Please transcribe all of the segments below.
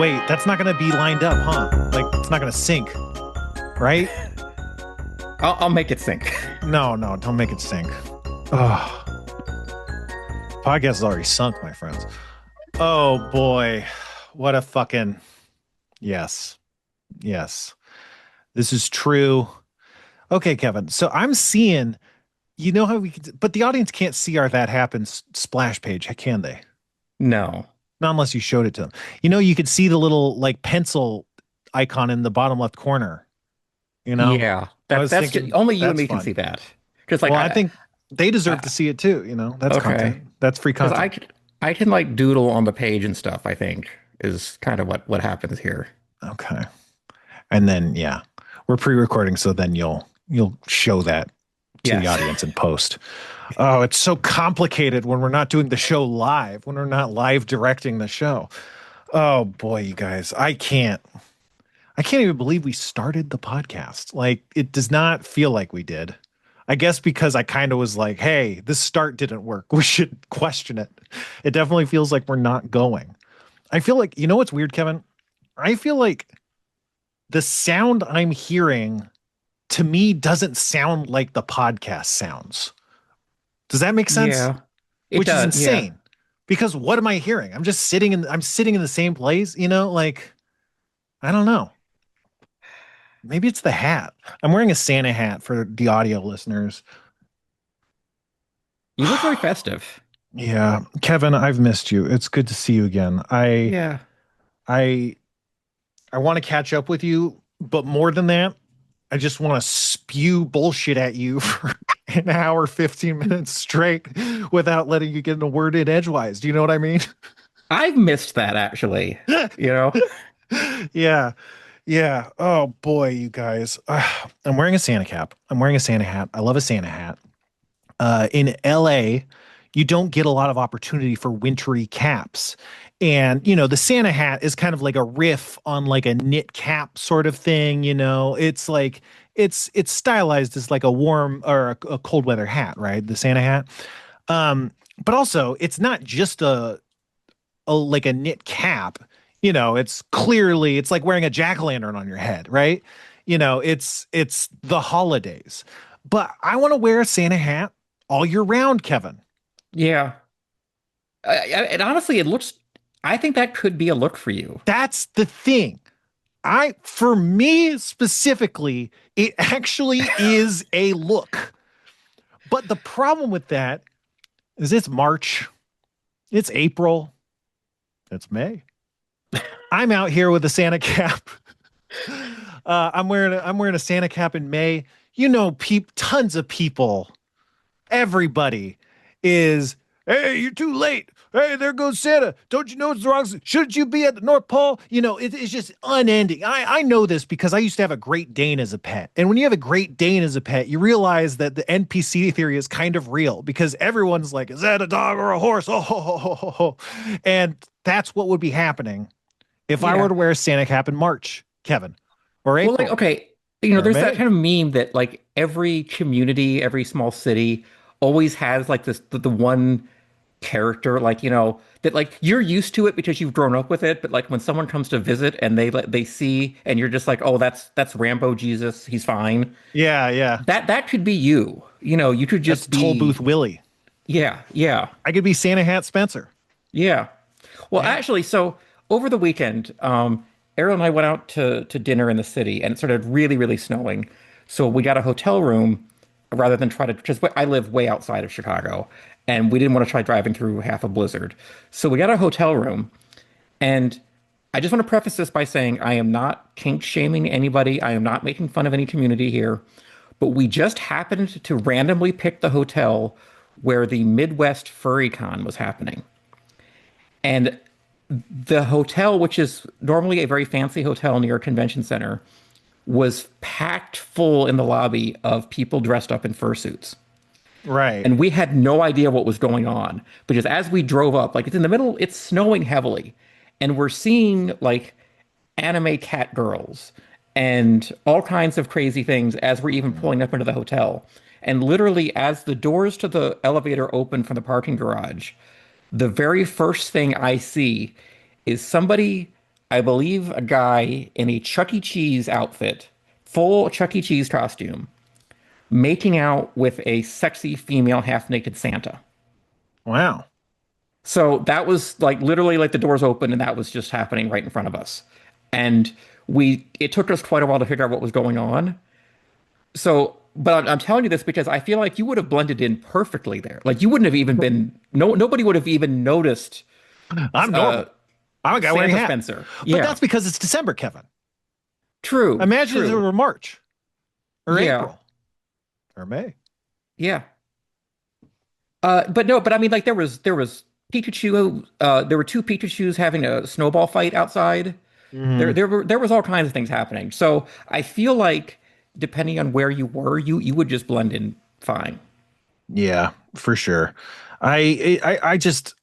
Wait, that's not going to be lined up, huh? Like, it's not going to sync, right? I'll make it sync. No, no, don't make it sync. Oh, podcast is already sunk, my friends. Oh boy, what a fucking yes, yes. This is true. Okay, Kevin. So I'm seeing, you know how we could, but the audience can't see our That Happens splash page, can they? No. Not unless you showed it to them. You know, you could see the little like pencil icon in the bottom left corner. You know, Yeah. I That was that's just, thinking only you and that's me can see fun. that. Because like Well, I think they deserve to I see it too. You know, that's okay. content. That's free Because content. I can like doodle on the page and stuff, I think, is kind of what happens here. Okay. And then yeah, we're pre-recording, so then you'll show that to the Yes. audience in post. Oh, it's so complicated when we're not doing the show live, when we're not live directing the show. Oh boy, you guys, I can't even believe we started the podcast. Like it does not feel like we did. I guess because I kind of was like, hey, this start didn't work. We should question it. It definitely feels like we're not going. I feel like, you know what's weird, Kevin? I feel like the sound I'm hearing to me doesn't sound like the podcast sounds. Does that make sense? Yeah. It Which is does. Yeah. insane. Because what am I hearing? I'm sitting in the same place, like I don't know. Maybe it's the hat. I'm wearing a Santa hat for the audio listeners. You look very festive. Yeah, Kevin, I've missed you. It's good to see you again. Yeah. I I want to catch up with you, but more than that, I just want to spew bullshit at you for an hour, 15 minutes straight without letting you get in a word in edgewise. Do you know what I mean? I've missed that actually. You know? Yeah. Yeah. Oh boy, you guys. I'm wearing a Santa cap. I'm wearing a Santa hat. I love a Santa hat. In LA, you don't get a lot of opportunity for wintry caps. And, the Santa hat is kind of like a riff on like a knit cap sort of thing. It's like, it's stylized as like a warm or a cold weather hat, right? The Santa hat. But also it's not just a like a knit cap. It's like wearing a jack-o'-lantern on your head, right? It's the holidays. But I want to wear a Santa hat all year round, Kevin. Yeah. And honestly, I think that could be a look for you. That's the thing. For me specifically, it actually is a look. But the problem with that is it's March, it's April, it's May. I'm out here with a Santa cap. I'm wearing a Santa cap in May. Tons of people, everybody is, hey, you're too late. Hey, there goes Santa. Don't you know it's the wrong? Shouldn't you be at the North Pole? It's just unending. I know this because I used to have a Great Dane as a pet. And when you have a Great Dane as a pet, you realize that the NPC theory is kind of real because everyone's like, is that a dog or a horse? Oh, ho, ho, ho, ho, ho. And that's what would be happening if I were Yeah. to wear a Santa cap in March, Kevin, or Well, like, April, okay, or there's that May. kind of meme that like every community, every small city always has like the one character, like, that like you're used to it because you've grown up with it, but like when someone comes to visit and they see and you're just like, oh, that's Rambo Jesus, he's fine. Yeah, yeah. That could be you. You could That's just Toll Booth be, Willie. yeah, yeah, I could be Santa Hat Spencer. yeah. Well, Yeah. actually, so over the weekend, Ariel and I went out to dinner in the city, and it started really, really snowing. So we got a hotel room rather than try to, because I live way outside of Chicago, and we didn't want to try driving through half a blizzard. So we got a hotel room, and I just want to preface this by saying I am not kink shaming anybody. I am not making fun of any community here, but we just happened to randomly pick the hotel where the Midwest Furry Con was happening. And the hotel, which is normally a very fancy hotel near a convention center, was packed full in the lobby of people dressed up in fursuits. Right. And we had no idea what was going on because as we drove up, like it's in the middle, it's snowing heavily, and we're seeing like anime cat girls and all kinds of crazy things as we're even pulling up into the hotel. And literally, as the doors to the elevator open from the parking garage, the very first thing I see is somebody I believe, a guy in a Chuck E. Cheese outfit, full Chuck E. Cheese costume, making out with a sexy female half-naked Santa. Wow. So that was like literally like the doors open and that was just happening right in front of us. And it took us quite a while to figure out what was going on. So, but I'm telling you this because I feel like you would have blended in perfectly there. Like you wouldn't have even been, nobody would have even noticed I'm uh, normal. I'm a guy wearing a Santa hat. Spencer. But Yeah, that's because it's December, Kevin. true, Imagine if it true. were March or Yeah, April or May. yeah. But no, but I mean, like there was Pikachu. There were two Pikachus having a snowball fight outside. Hmm. There was all kinds of things happening. So I feel like depending on where you were, you would just blend in fine. Yeah, for sure. I just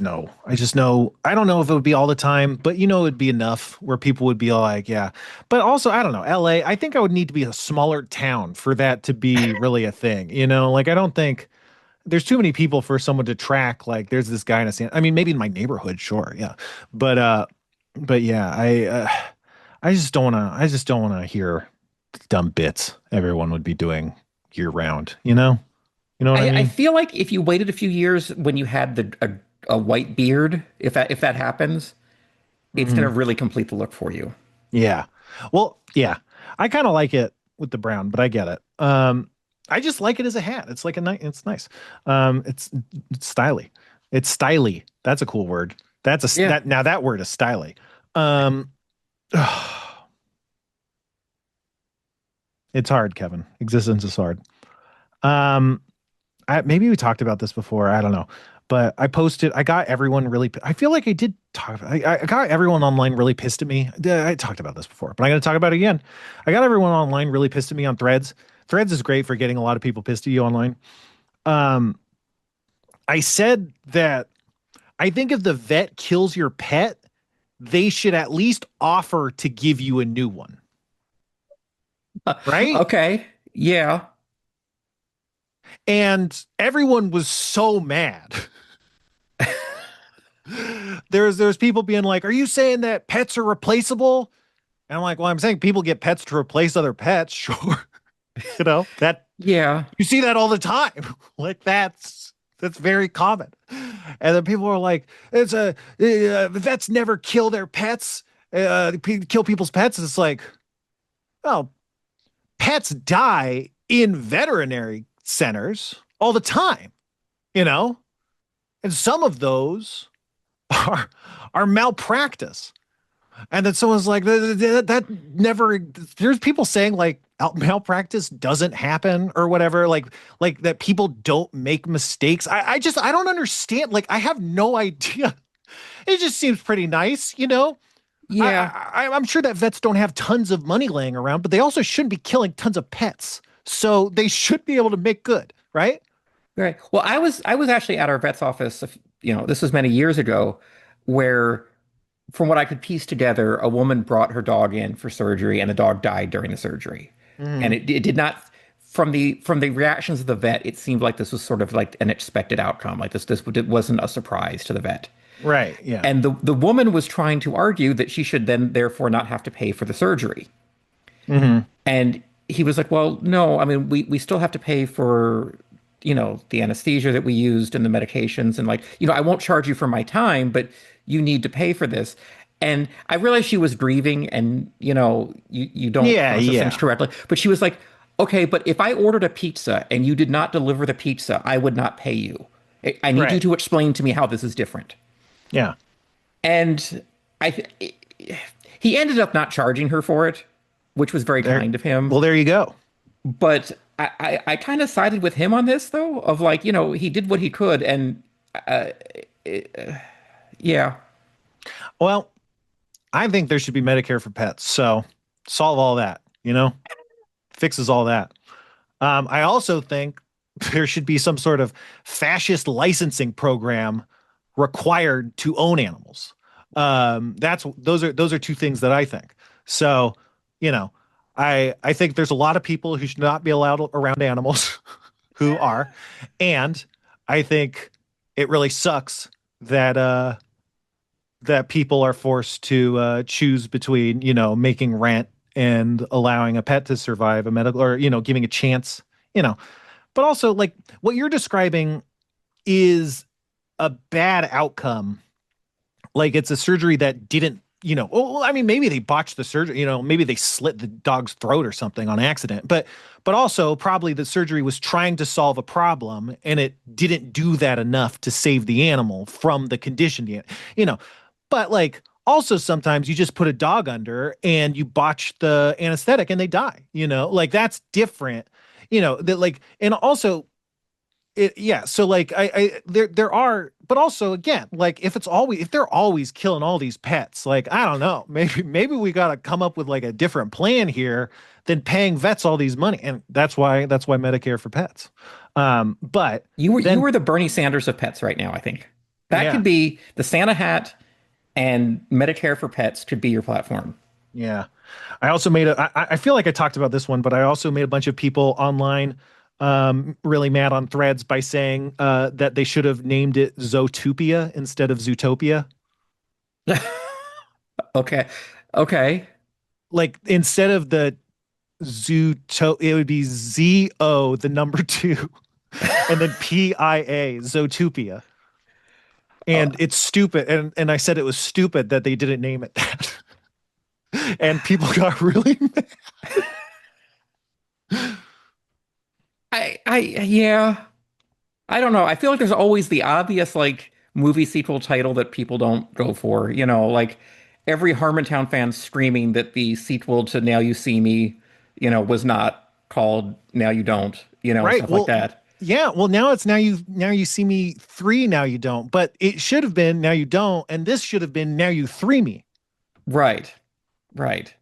know. I just know. I don't know if it would be all the time, but you know, it'd be enough where people would be like, yeah. But also, I don't know, LA, I think I would need to be a smaller town for that to be really a thing. You know, like I don't think there's too many people for someone to track. Like there's this guy in a I mean, maybe in my neighborhood, sure. Yeah. But, but yeah, I just don't want to hear dumb bits everyone would be doing year round, you know? You know what I I mean? feel like if you waited a few years when you had a white beard, if that happens, it's gonna Hmm. really complete the look for you. Yeah. Well, yeah. I kind of like it with the brown, but I get it. I just like it as a hat. It's like a nice, it's nice. It's styly. It's styly. That's a cool word. Yeah. That now that word is styly. Um, it's hard, Kevin. Existence is hard. Um, maybe we talked about this before. I don't know, but I got everyone really. I feel like I did talk. I got everyone online really pissed at me. I talked about this before, but I'm going to talk about it again. I got everyone online really pissed at me on Threads. Threads is great for getting a lot of people pissed at you online. Um, I said that I think if the vet kills your pet, they should at least offer to give you a new one, right? Okay. Yeah. And everyone was so mad. There's people being like, "Are you saying that pets are replaceable?" And I'm like, "Well, I'm saying people get pets to replace other pets, sure." You know, that Yeah. you see that all the time. Like that's very common. And then people are like, "It's a vets never kill their pets, kill people's pets." And it's like, well, pets die in veterinary centers all the time, you know, and some of those are are malpractice. And then someone's like, that never, there's people saying like malpractice doesn't happen or whatever, like that people don't make mistakes. I don't understand. Like, I have no idea. It just seems pretty nice, you know? Yeah. I'm sure that vets don't have tons of money laying around, but they also shouldn't be killing tons of pets. So they should be able to make good, right? Right. Well, I was actually at our vet's office, this was many years ago, where from what I could piece together, a woman brought her dog in for surgery and the dog died during the surgery. And Mm, it did not from the reactions of the vet, it seemed like this was sort of like an expected outcome. Like this it wasn't a surprise to the vet. right. Yeah. And the woman was trying to argue that she should then therefore not have to pay for the surgery. Hmm. And he was like, well, no, I mean, we still have to pay for, the anesthesia that we used and the medications. And like, I won't charge you for my time, but you need to pay for this. And I realized she was grieving and, you don't Yeah. process things Yeah. correctly. But she was like, okay, but if I ordered a pizza and you did not deliver the pizza, I would not pay you. I need you Right. to explain to me how this is different. Yeah. And I, he ended up not charging her for it, which was very There. kind of him. Well, there you go. But I kind of sided with him on this, though, of like, he did what he could. And uh, yeah, Well, I think there should be Medicare for pets. So solve all that, you know, fixes all that. I also think there should be some sort of fascist licensing program required to own animals. Those are two things that I think. So, you know, I think there's a lot of people who should not be allowed around animals who are, and I think it really sucks that that people are forced to choose between, making rent and allowing a pet to survive a medical or, giving a chance, you know. But also, like, what you're describing is a bad outcome. Like, it's a surgery that didn't, well, I mean, maybe they botched the surgery, maybe they slit the dog's throat or something on accident. But also probably the surgery was trying to solve a problem and it didn't do that enough to save the animal from the condition, you know. But like also sometimes you just put a dog under and you botch the anesthetic and they die, like that's different, that like, and also yeah, so like there are, but also again, like if they're always killing all these pets, like I don't know, maybe we got to come up with like a different plan here than paying vets all these money, and that's why Medicare for pets. But You then were the Bernie Sanders of pets right now, I think. That yeah, could be the Santa hat and Medicare for pets could be your platform. yeah. I also made I feel like I talked about this one, but I also made a bunch of people online really mad on threads by saying that they should have named it Zootopia instead of Zootopia. Okay. Okay. Like instead of the Zooto, it would be ZO, the number two, and then PIA, Zootopia. Uh, And it's stupid. And I said it was stupid that they didn't name it that. And people got really mad. yeah. I don't know. I feel like there's always the obvious like movie sequel title that people don't go for. Like every Harmontown fan screaming that the sequel to Now You See Me, was not called Now You Don't, Right. stuff like Well, that. yeah. Well, now it's now you see me three, now you don't. But it should have been now you don't, and this should have been now you three me. Right. Right.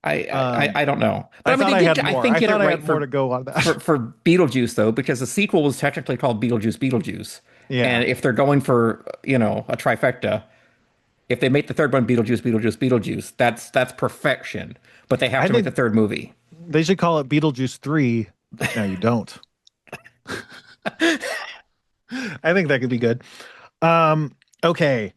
I don't know. But I I mean thought they I did had I more. think I get it thought I right had more to go on that. for Beetlejuice though, because the sequel was technically called Beetlejuice. Yeah. And if they're going for, a trifecta, if they make the third one Beetlejuice, that's perfection. But they have I to make the think third movie. they should call it Beetlejuice 3. Now you don't. I think that could be good. Um, okay.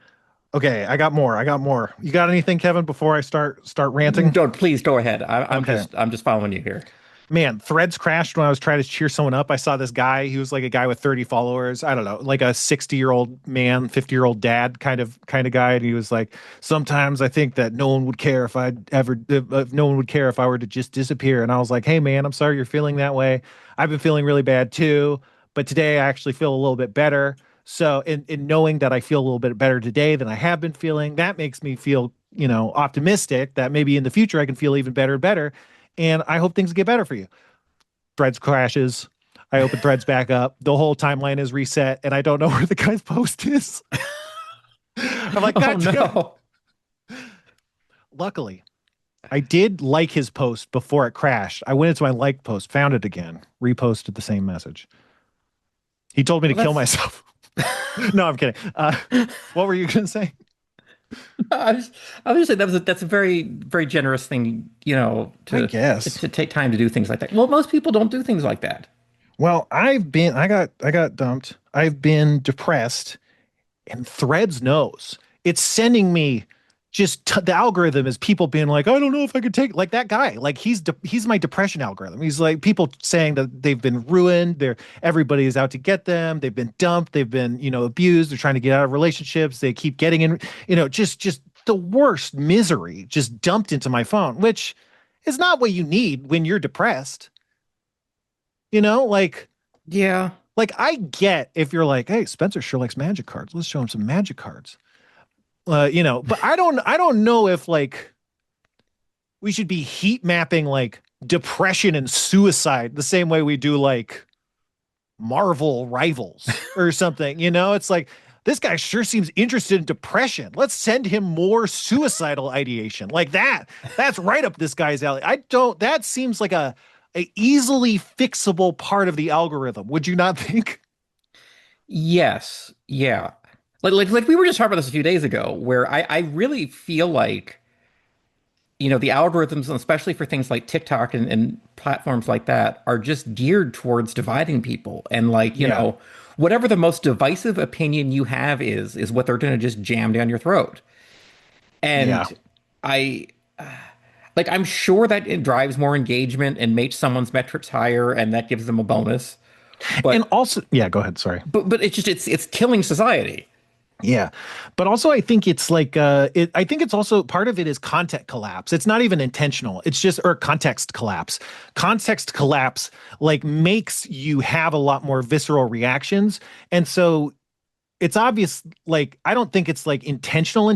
Okay, I got more. I got more. You got anything, Kevin, before I start ranting? Don't please go ahead. I'm Okay. just following you here. Man, threads crashed when I was trying to cheer someone up. I saw this guy. He was like a guy with 30 followers. I don't know, like a 60-year-old man, 50-year-old dad kind of guy. And he was like, sometimes I think that no one would care if no one would care if I were to just disappear. And I was like, hey man, I'm sorry you're feeling that way. I've been feeling really bad too. But today I actually feel a little bit better. So in knowing that I feel a little bit better today than I have been feeling, that makes me feel, optimistic that maybe in the future I can feel even better and better. And I hope things get better for you. Threads crashes. I open threads back up. The whole timeline is reset, and I don't know where the guy's post is. I'm like, Oh God damn. no. Luckily, I did like his post before it crashed. I went into my like post, found it again, reposted the same message. He told me to Well, kill that's myself. No, I'm kidding. What were you going to say? I was, I was just saying that's a very, very generous thing, I to guess. take time to do things like that. Well, most people don't do things like that. Well, I got dumped. I've been depressed, and Threads knows. It's sending me the algorithm is people being like, I don't know if I could take like that guy. Like he's my depression algorithm. He's like people saying that they've been ruined. Everybody is out to get them. They've been dumped. They've been, abused. They're trying to get out of relationships. They keep getting in, just the worst misery just dumped into my phone, which is not what you need when you're depressed. Like Yeah. I get if you're like, hey, Spencer sure likes magic cards. Let's show him some magic cards. But I don't know if like we should be heat mapping like depression and suicide the same way we do like Marvel Rivals or something. It's like this guy sure seems interested in depression. Let's send him more suicidal ideation. Like that. That's right up this guy's alley. That seems like a easily fixable part of the algorithm. Would you not think? Yes. Yeah. Like we were just talking about this a few days ago, where I really feel like, the algorithms, and especially for things like TikTok and platforms like that, are just geared towards dividing people. And like, Yeah. whatever the most divisive opinion you have is what they're going to just jam down your throat. Yeah. And I like I'm sure that it drives more engagement and makes someone's metrics higher and that gives them a bonus. And But also, yeah, go ahead. Sorry. but it's just it's killing society. Yeah. But also I think it's like I think it's also part of it is context collapse. It's not even intentional. It's just or context collapse. Context collapse like makes you have a lot more visceral reactions. And so it's obvious like I don't think it's like intentional.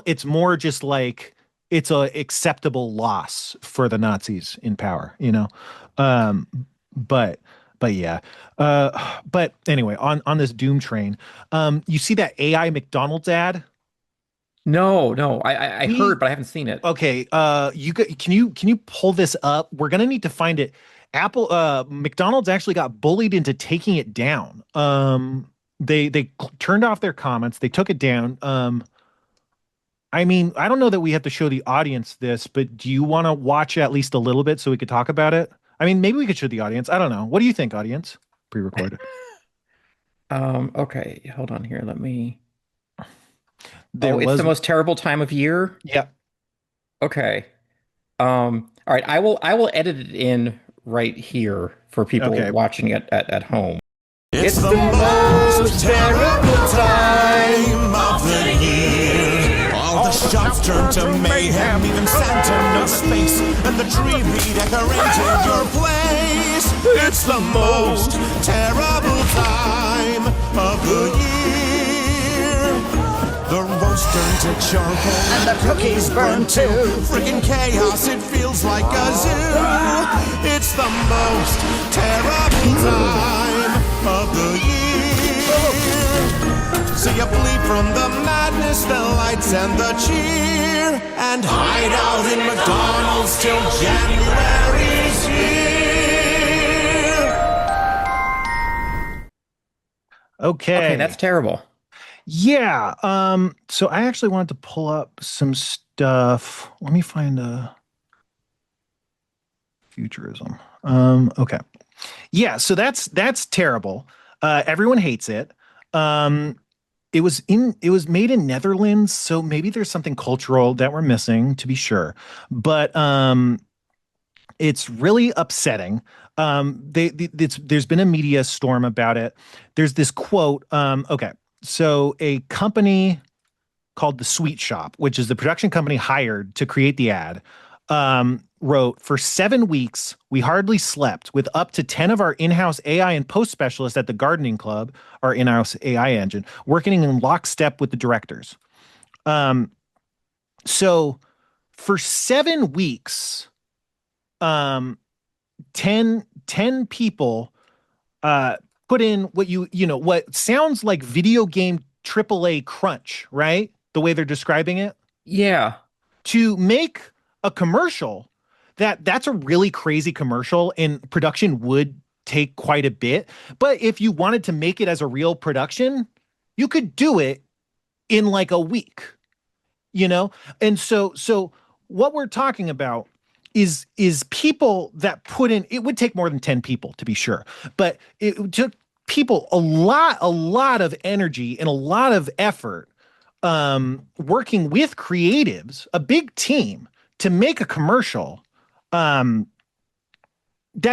It's more just like it's a acceptable loss for the Nazis in power, you know. Um but but yeah. But anyway, on this doom train, you see that AI McDonald's ad? No, no, I We heard, but I haven't seen it. okay, can you pull this up? We're gonna need to find it. Apple McDonald's actually got bullied into taking it down. They turned off their comments, they took it down. I mean, I don't know that we have to show the audience this, but do you want to watch at least a little bit so we could talk about it? I mean, maybe we could show the audience. I don't know. What do you think, audience? Pre-recorded. Okay, hold on here. Let me. There Oh, it's the was, most terrible time of year. yeah. Okay. All right, I will edit it in right here for people Okay. watching it at home. It's the most terrible time of the year. All the shops turn to mayhem, even Santa knows space, and the tree redecorated your place. It's the most terrible time of the year. The roast turned to charcoal, and the cookies burned too. Freaking chaos, it feels like a zoo. It's the most terrible time of the year. So you flee from the madness, the lights, and the cheer, and hide out in McDonald's till January's here. Okay. Okay, that's terrible. Yeah. So I actually wanted to pull up some stuff. Let me find a futurism. Okay. Yeah, so that's terrible. Everyone hates it. It was made in Netherlands, so maybe there's something cultural that we're missing to be sure. But it's really upsetting. There's been a media storm about it. There's this quote. Okay, so a company called the Sweet Shop, which is the production company hired to create the ad, wrote, "For 7 weeks, we hardly slept with up to 10 of our in-house AI and post specialists at the Gardening Club, our in-house AI engine, working in lockstep with the directors." So for 7 weeks, um, 10 people put in what sounds like video game AAA crunch, right? The way they're describing it Yeah. to make a commercial that's a really crazy commercial and production would take quite a bit. But if you wanted to make it as a real production, you could do it in like a week, you know? And so what we're talking about is people that put in it would take more than 10 people to be sure, but it took people a lot of energy and a lot of effort working with creatives, a big team to make a commercial that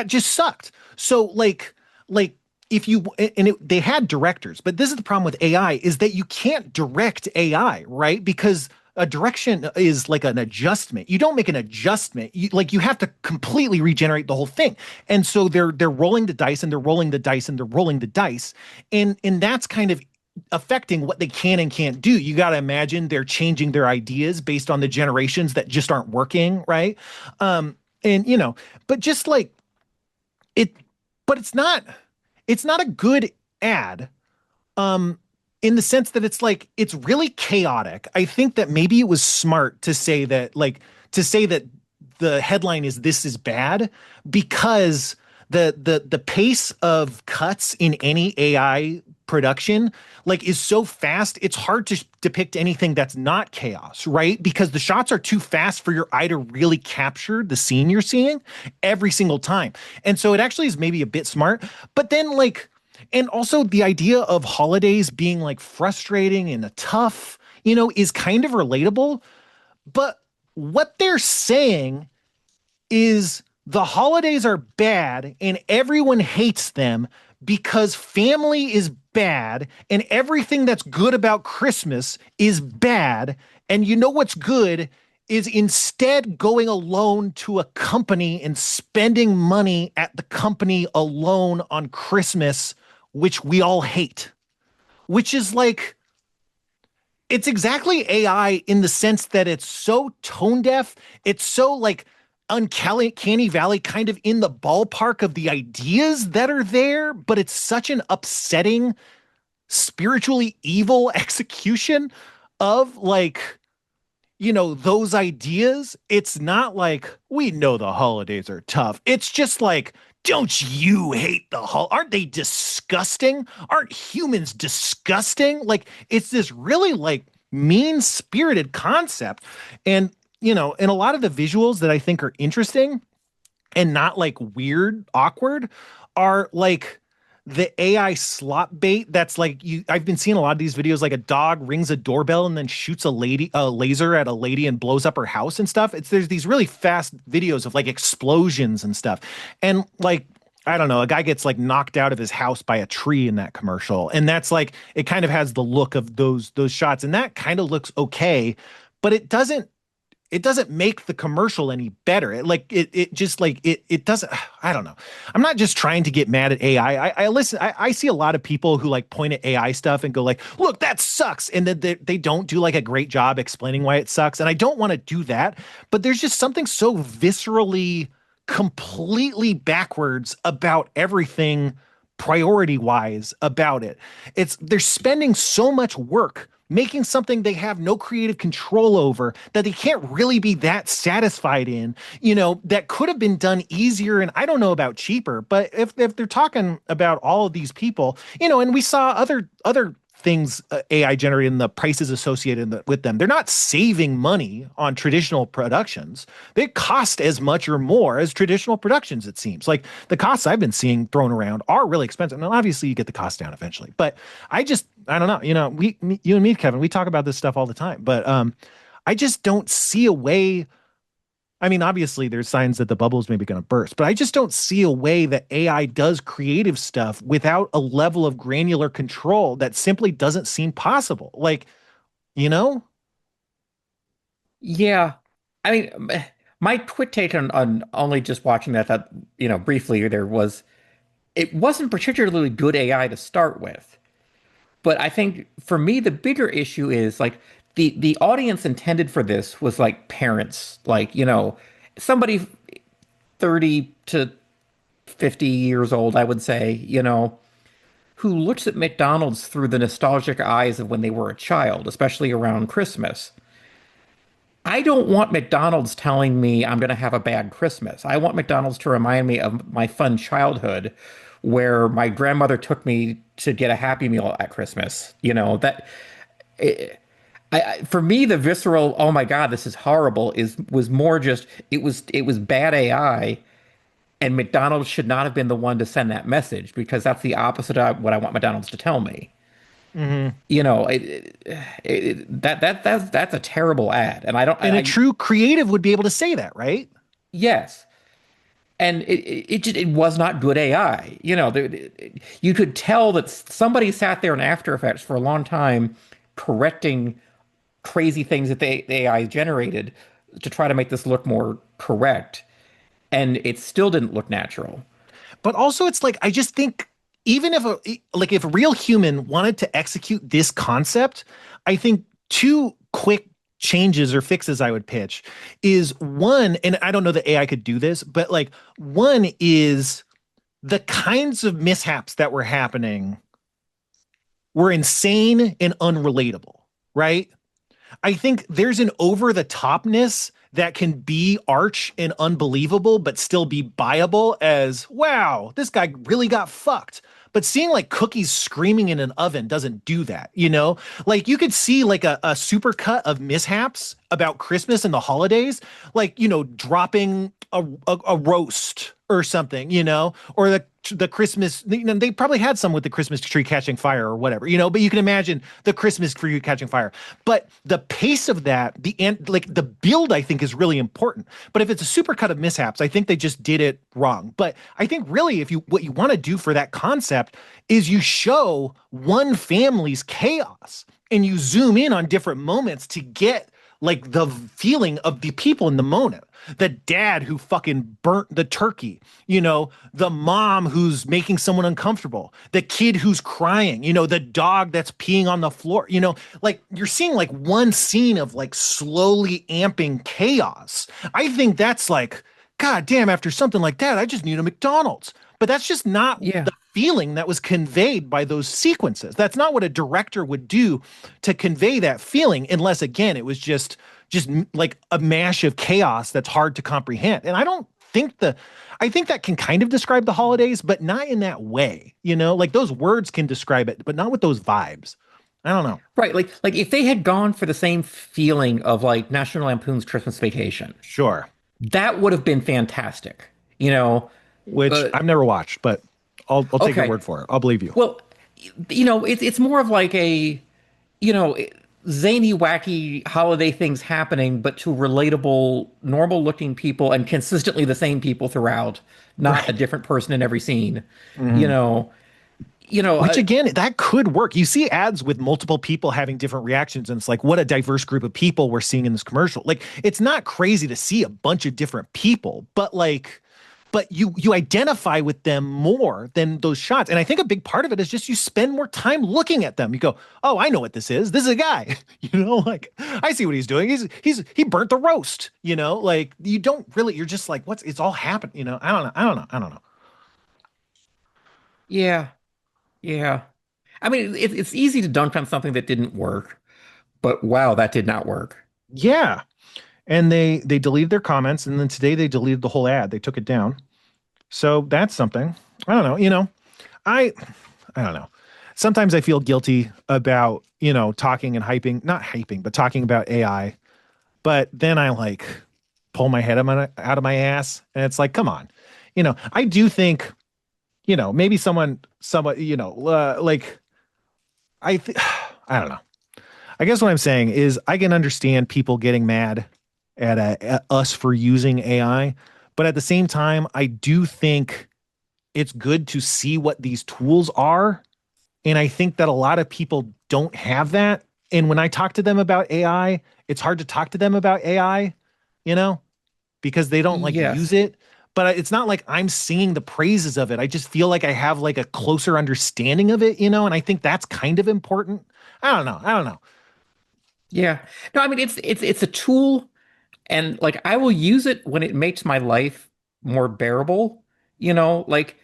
just sucked. So like if you they had directors, but this is the problem with AI is that you can't direct AI, right? Because a direction is like an adjustment. You don't make an adjustment. You have to completely regenerate the whole thing. And so they're rolling the dice and they're rolling the dice and they're rolling the dice. And that's kind of affecting what they can and can't do. You got to imagine they're changing their ideas based on the generations that just aren't working, right? And but just like it, but it's not a good ad. In the sense that it's really chaotic. I think that maybe it was smart to say that the headline is "This is bad" because the pace of cuts in any AI production is so fast it's hard to depict anything that's not chaos, right? Because the shots are too fast for your eye to really capture the scene you're seeing every single time. And so it actually is maybe a bit smart, but then And also the idea of holidays being like frustrating and tough, is kind of relatable. But what they're saying is the holidays are bad and everyone hates them because family is bad and everything that's good about Christmas is bad. And you know what's good is instead going alone to a company and spending money at the company alone on Christmas, which we all hate, which is like, it's exactly AI in the sense that it's so tone deaf. It's so like uncanny valley kind of in the ballpark of the ideas that are there, but it's such an upsetting, spiritually evil execution of like, those ideas. It's not like we know the holidays are tough. It's just like, don't you hate the aren't they disgusting? Aren't humans disgusting? Like it's this really like mean-spirited concept. And and a lot of the visuals that I think are interesting and not like weird, awkward are like the AI slot bait that's like I've been seeing a lot of these videos like a dog rings a doorbell and then shoots a laser at a lady and blows up her house and stuff. There's these really fast videos of like explosions and stuff. And like I don't know, a guy gets like knocked out of his house by a tree in that commercial. And that's like it kind of has the look of those shots and that kind of looks okay, but it doesn't make the commercial any better. It just like it doesn't. I don't know. I'm not just trying to get mad at AI. I listen. I see a lot of people who like point at AI stuff and go like, "Look, that sucks," and then they don't do like a great job explaining why it sucks. And I don't want to do that. But there's just something so viscerally, completely backwards about everything priority wise about it. They're spending so much work making something they have no creative control over that they can't really be that satisfied in, that could have been done easier. And I don't know about cheaper, but if they're talking about all of these people, and we saw other things AI generated and the prices associated with them, they're not saving money on traditional productions. They cost as much or more as traditional productions, it seems. Like the costs I've been seeing thrown around are really expensive. Now, obviously, you get the cost down eventually. But I don't know. You and me, Kevin, we talk about this stuff all the time. But I just don't see a way. I mean, obviously, there's signs that the bubble's maybe going to burst, but I just don't see a way that AI does creative stuff without a level of granular control that simply doesn't seem possible. Like, you know? Yeah. I mean, my quick take on only just watching that, briefly there was, it wasn't particularly good AI to start with. But I think for me, the bigger issue is like the audience intended for this was like parents, like, somebody 30 to 50 years old, I would say, who looks at McDonald's through the nostalgic eyes of when they were a child, especially around Christmas. I don't want McDonald's telling me I'm going to have a bad Christmas. I want McDonald's to remind me of my fun childhood where my grandmother took me to get a Happy Meal at Christmas. For me, the visceral, oh my God, this is horrible, was more just it was bad AI, and McDonald's should not have been the one to send that message because that's the opposite of what I want McDonald's to tell me. Mm-hmm. That's a terrible ad, and I don't. And a true creative would be able to say that, right? Yes, and it was not good AI. You could tell that somebody sat there in After Effects for a long time correcting crazy things that the AI generated to try to make this look more correct, and it still didn't look natural. But also, it's like I just think even if a real human wanted to execute this concept, I think two quick changes or fixes I would pitch is one, and I don't know that AI could do this, but like one is the kinds of mishaps that were happening were insane and unrelatable, right? I think there's an over the topness that can be arch and unbelievable, but still be buyable as, wow, this guy really got fucked. But seeing like cookies screaming in an oven doesn't do that, Like you could see like a super cut of mishaps about Christmas and the holidays, like, dropping a roast or something, or the Christmas, they probably had some with the Christmas tree catching fire or whatever, but you can imagine the Christmas tree catching fire. But the pace of that, like the build, I think is really important. But if it's a supercut of mishaps, I think they just did it wrong. But I think really what you want to do for that concept is you show one family's chaos and you zoom in on different moments to get like the feeling of the people in the moment. The dad who fucking burnt the turkey, the mom who's making someone uncomfortable, the kid who's crying, the dog that's peeing on the floor, like you're seeing like one scene of like slowly amping chaos. I think that's like, God damn, after something like that, I just need a McDonald's. But that's just not Yeah. the feeling that was conveyed by those sequences. That's not what a director would do to convey that feeling, unless again it was just like a mash of chaos that's hard to comprehend. And I think that can kind of describe the holidays, but not in that way. Like those words can describe it, but not with those vibes. I don't know. Right. Like if they had gone for the same feeling of like National Lampoon's Christmas Vacation, Sure. that would have been fantastic. You know, Which uh, I've never watched, but I'll take your okay. word for it. I'll believe you. Well, it's more of like a, you know, zany, wacky holiday things happening, but to relatable, normal looking people and consistently the same people throughout, not a Right. different person in every scene. You Mhm. know, you know, Which again, that could work. You see ads with multiple people having different reactions, and it's like, what a diverse group of people we're seeing in this commercial. Like, it's not crazy to see a bunch of different people, but you identify with them more than those shots. And I think a big part of it is just you spend more time looking at them. You go, oh, I know what this is. This is a guy. Like I see what he's doing. He burnt the roast. Like you don't really. You're just like, it's all happened. I don't know. I don't know. I don't know. yeah, yeah. I mean, it's easy to dunk on something that didn't work, but wow, that did not work. Yeah. And they deleted their comments, and then today they deleted the whole ad. They took it down. So that's something. I don't know. I I don't know. Sometimes I feel guilty about, talking and hyping, not hyping, but talking about AI. But then I like pull my head out of my ass and it's like, come on. I do think, maybe someone, like I th- I don't know. I guess what I'm saying is I can understand people getting mad at us for using AI, but at the same time, I do think it's good to see what these tools are. And I think that a lot of people don't have that. And when I talk to them about AI, it's hard to talk to them about AI, you know, because they don't like use Yes. it. But it's not like I'm singing the praises of it. I just feel like I have like a closer understanding of it, and I think that's kind of important. I don't know. I don't know. Yeah. No, I mean it's a tool and like I will use it when it makes my life more bearable. Like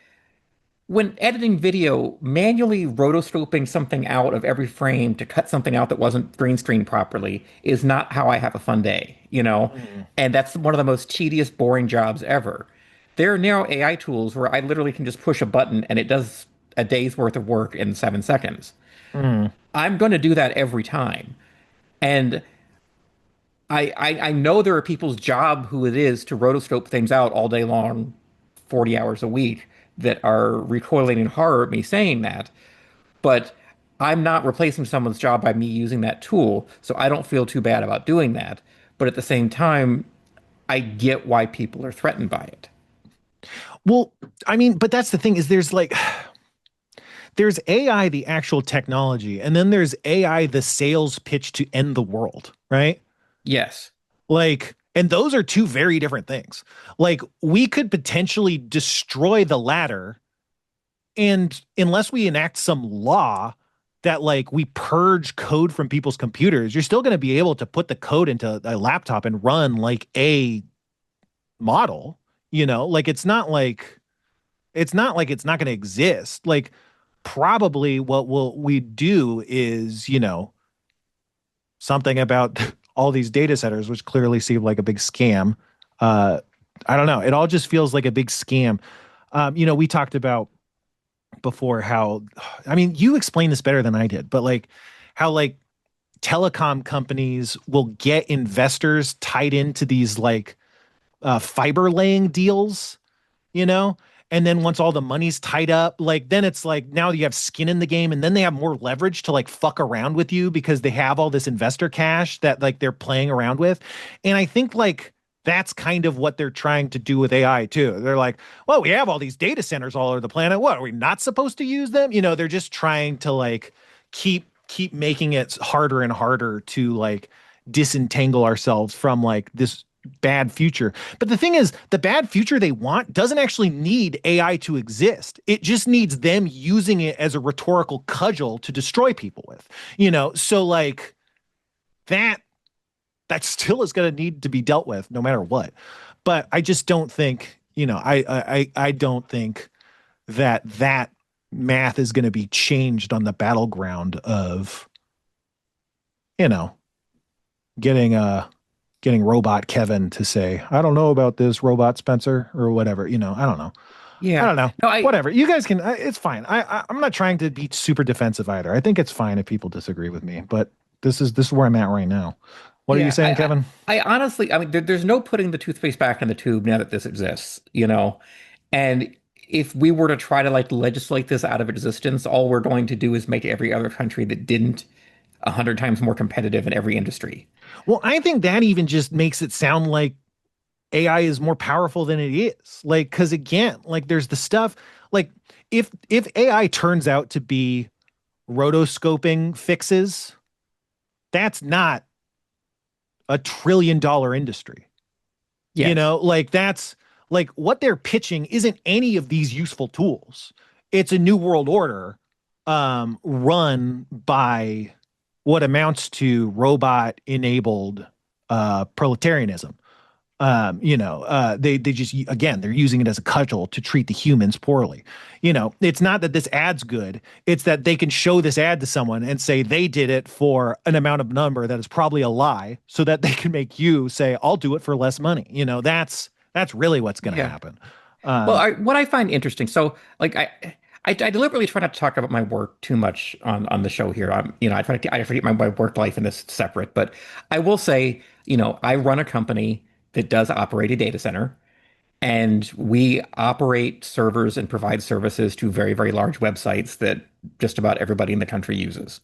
when editing video, manually rotoscoping something out of every frame to cut something out that wasn't green screen properly is not how I have a fun day. Mm, And that's one of the most tedious, boring jobs ever. There are now AI tools where I literally can just push a button and it does a day's worth of work in 7 seconds. mm, I'm going to do that every time. And I know there are people's job who it is to rotoscope things out all day long, 40 hours a week, that are recoiling in horror at me saying that. But I'm not replacing someone's job by me using that tool, so I don't feel too bad about doing that. But at the same time, I get why people are threatened by it. Well, I mean, but that's the thing is there's AI, the actual technology, and then there's AI, the sales pitch to end the world, right? Yes. Like, and those are two very different things. Like, we could potentially destroy the latter, and unless we enact some law that like we purge code from people's computers, you're still going to be able to put the code into a laptop and run like a model, like it's not going to exist. Like probably what we do is, something about all these data centers, which clearly seem like a big scam. Uh, I don't know. It all just feels like a big scam. We talked about before how, I mean, you explained this better than I did, but like how like telecom companies will get investors tied into these like fiber laying deals, you know? And then once all the money's tied up, like then it's like now you have skin in the game and then they have more leverage to like fuck around with you because they have all this investor cash that like they're playing around with. And I think like that's kind of what they're trying to do with AI too. They're like, well, we have all these data centers all over the planet. What, are we not supposed to use them? You know, they're just trying to like keep making it harder and harder to like disentangle ourselves from like this bad future. But the thing is, the bad future they want doesn't actually need AI to exist. It just needs them using it as a rhetorical cudgel to destroy people with. You know, so like that that still is going to need to be dealt with no matter what. But I just don't think, you know, I don't think that that math is going to be changed on the battleground of, you know, getting getting robot Kevin to say, I don't know about this robot Spencer or whatever, you know, I don't know. I Yeah. don't know. No, I Whatever. You guys can, it's fine. I'm not trying to be super defensive either. I think it's fine if people disagree with me, but this is where I'm at right now. What are you yeah, saying, Kevin? I honestly, I mean, there's no putting the toothpaste back in the tube now that this exists, you know? And if we were to try to like legislate this out of existence, all we're going to do is make every other country that didn't 100 times more competitive in every industry. Well, I think that even just makes it sound like AI is more powerful than it is. Like, because again, like there's the stuff like if AI turns out to be rotoscoping fixes, that's not $1 trillion industry. You Yes. know, like that's like what they're pitching isn't any of these useful tools. It's a new world order run by what amounts to robot enabled proletarianism. You know, they just again they're using it as a cudgel to treat the humans poorly. You know, it's not that this ad's good; it's that they can show this ad to someone and say they did it for an amount of number that is probably a lie, so that they can make you say, "I'll do it for less money." You know, that's really what's going to Yeah. happen. Well, Um, what I find interesting, so like I deliberately try not to talk about my work too much on the show here. You know, I try to keep my work life and this separate, but I will say, you know, I run a company that does operate a data center, and we operate servers and provide services to very, very large websites that just about everybody in the country uses.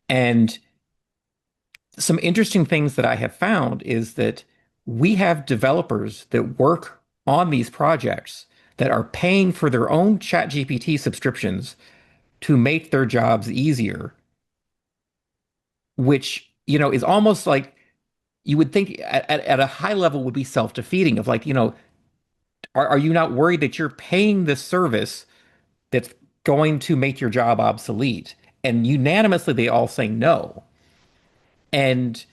And some interesting things that I have found is that we have developers that work on these projects that are paying for their own ChatGPT subscriptions to make their jobs easier, which, you know, is almost like you would think at a high level would be self-defeating of like, you know, are you not worried that you're paying this service that's going to make your job obsolete? And unanimously, they all say no. And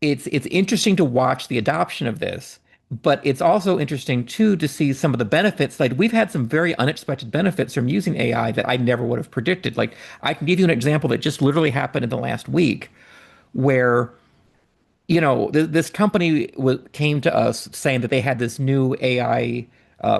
it's interesting to watch the adoption of this, but it's also interesting too to see some of the benefits. Like we've had some very unexpected benefits from using AI that I never would have predicted. Like I can give you an example that just literally happened in the last week where you know, this company came to us saying that they had this new AI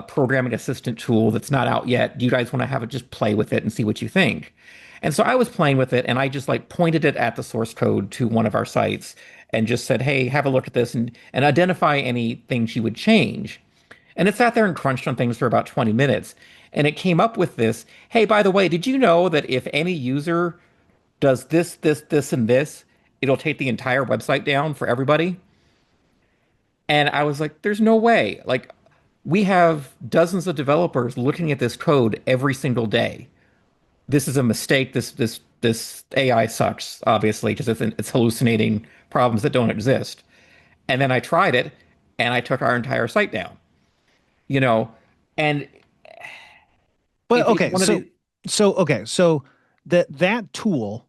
programming assistant tool that's not out yet. Do you guys want to have it just play with it and see what you think? And so I was playing with it and I just like pointed it at the source code to one of our sites and just said, hey, have a look at this and identify any things you would change. And it sat there and crunched on things for about 20 minutes. And it came up with this, hey, by the way, did you know that if any user does this, and this, it'll take the entire website down for everybody. And I was like, there's no way. Like, we have dozens of developers looking at this code every single day. This is a mistake. This AI sucks, obviously, because it's hallucinating problems that don't exist. And then I tried it, and I took our entire site down. You know, and but it's okay, one of the so that tool,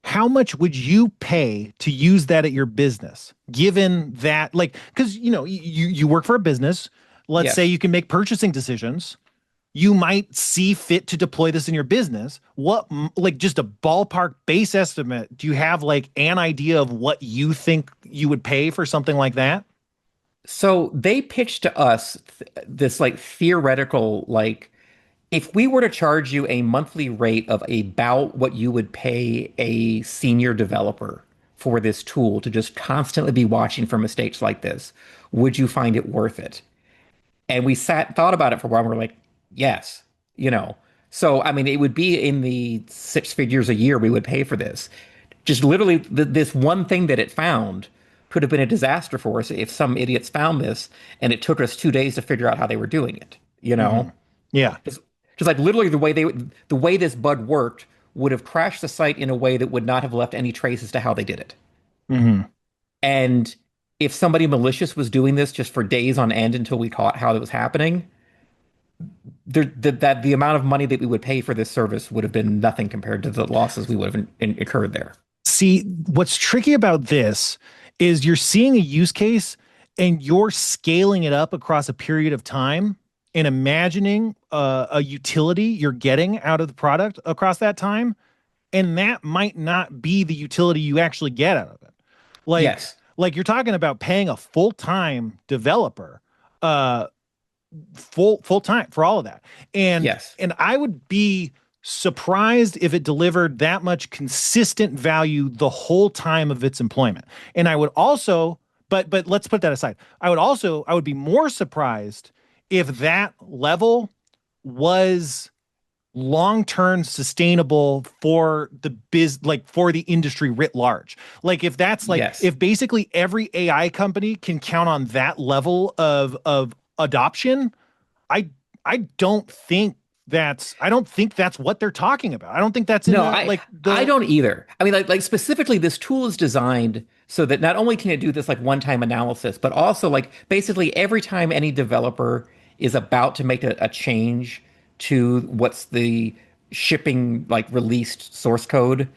how much would you pay to use that at your business given that like because you know you work for a business, let's say yes. you can make purchasing decisions, you might see fit to deploy this in your business. What like just a ballpark base estimate, do you have like an idea of what you think you would pay for something like that? So they pitched to us this like theoretical like if we were to charge you a monthly rate of about what you would pay a senior developer for this tool to just constantly be watching for mistakes like this? Would you find it worth it? And we thought about it for a while. And we're like, yes, you know. So, I mean, it would be in the six figures a year we would pay for this. Just literally, this one thing that it found could have been a disaster for us if some idiots found this and it took us 2 days to figure out how they were doing it, you Hmm. know? Yeah. Just like literally the way this bug worked would have crashed the site in a way that would not have left any traces to how they did it. Hmm. And if somebody malicious was doing this just for days on end until we caught how it was happening, the amount of money that we would pay for this service would have been nothing compared to the losses we would have incurred there. See, what's tricky about this is you're seeing a use case and you're scaling it up across a period of time and imagining a utility you're getting out of the product across that time. And that might not be the utility you actually get out of it. Like, Yes. like you're talking about paying a full-time developer, uh, full time for all of that. And Yes. and I would be surprised if it delivered that much consistent value the whole time of its employment. And I would also, but let's put that aside. I would be more surprised if that level was long-term sustainable for the like for the industry writ large. Like if that's like Yes. if basically every AI company can count on that level of adoption, I I don't think that's what they're talking about. I don't think that's in No, the I like I the don't either. I mean, like specifically, this tool is designed so that not only can it do this like one-time analysis, but also like basically every time any developer is about to make a change to what's the shipping like released source code,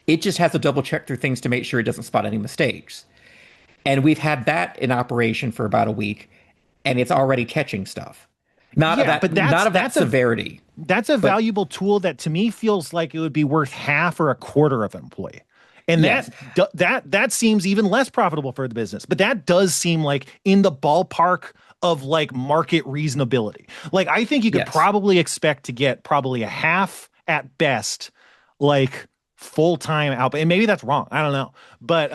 it just has to double check through things to make sure it doesn't spot any mistakes. And we've had that in operation for about a week, and it's already catching stuff. yeah, but Not of that severity, that's a but valuable tool that to me feels like it would be worth half or a quarter of an employee. And yes, that seems even less profitable for the business. But that does seem like in the ballpark of like market reasonability. Like I think you could yes. probably expect to get probably a half at best, like full-time output. And maybe that's wrong. I don't know. But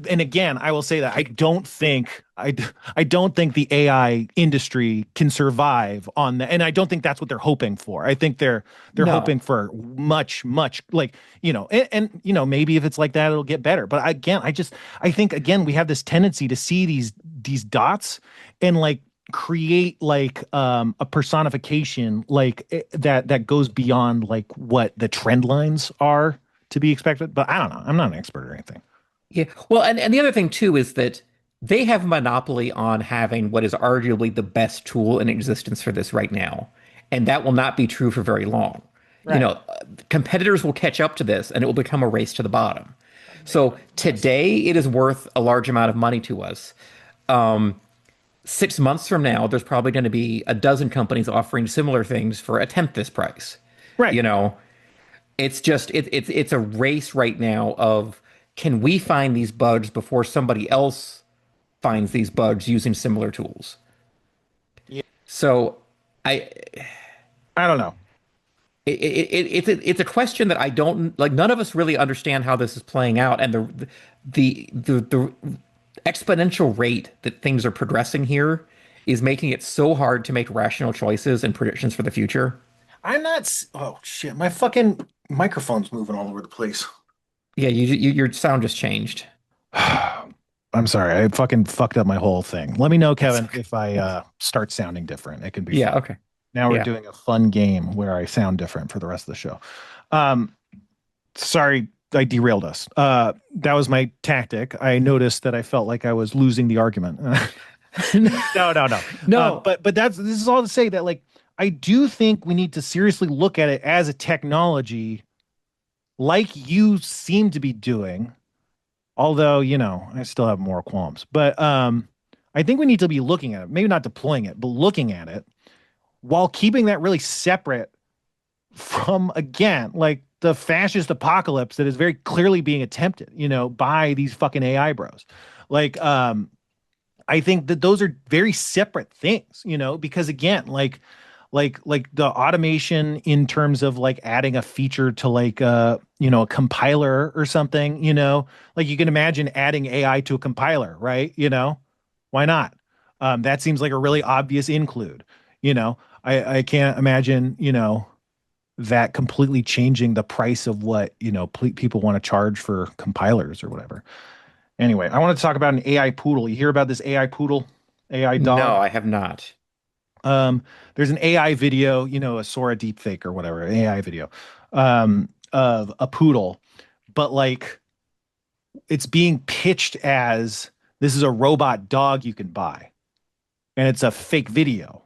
and again, I will say that I don't think the AI industry can survive on that. And I don't think that's what they're hoping for. I think they're No. hoping for much like, and maybe if it's like that, it'll get better. But again, I think again, we have this tendency to see these dots and like create like a personification like that goes beyond like what the trend lines are to be expected. But I don't know. I'm not an expert or anything. Yeah. Well, and the other thing too is that they have a monopoly on having what is arguably the best tool in existence for this right now. And that will not be true for very long. You Right. know, competitors will catch up to this and it will become a race to the bottom. So today it is worth a large amount of money to us. 6 months from now, there's probably going to be a dozen companies offering similar things for a tenth this price. Right. You know, it's just it's a race right now of can we find these bugs before somebody else finds these bugs using similar tools. Yeah. So I I don't know. it's a question that I don't like. None of us really understand how this is playing out, and the exponential rate that things are progressing here is making it so hard to make rational choices and predictions for the future. Oh shit, my fucking microphone's moving all over the place. Yeah, your sound just changed. I'm sorry. I fucking fucked up my whole thing. Let me know, Kevin, if I start sounding different. It can be Yeah, fun. okay. Now we're Yeah. doing a fun game where I sound different for the rest of the show. Um, sorry, I derailed us. That was my tactic. I noticed that I felt like I was losing the argument. No. No. But this is all to say that like I do think we need to seriously look at it as a technology, like you seem to be doing. Although I still have more qualms. But I think we need to be looking at it, maybe not deploying it, but looking at it while keeping that really separate from again like the fascist apocalypse that is very clearly being attempted by these fucking AI bros. Like I think that those are very separate things because again like like the automation in terms of like adding a feature to like a compiler or something, like you can imagine adding AI to a compiler, right? Why not? That seems like a really obvious include, I can't imagine, that completely changing the price of what, people want to charge for compilers or whatever. Anyway, I want to talk about an AI poodle. You hear about this AI poodle, AI No, dog? I have not. Um, there's an AI video, a Sora deepfake or whatever, an AI video, of a poodle, but like it's being pitched as this is a robot dog you can buy, and it's a fake video.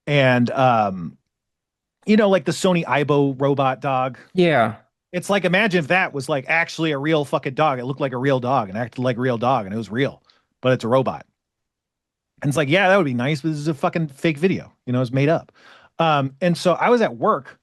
And like the Sony Aibo robot dog. Yeah. It's like imagine if that was like actually a real fucking dog. It looked like a real dog and acted like a real dog, and it was real, but it's a robot. And it's like, yeah, that would be nice, but this is a fucking fake video. It's made up. And so I was at work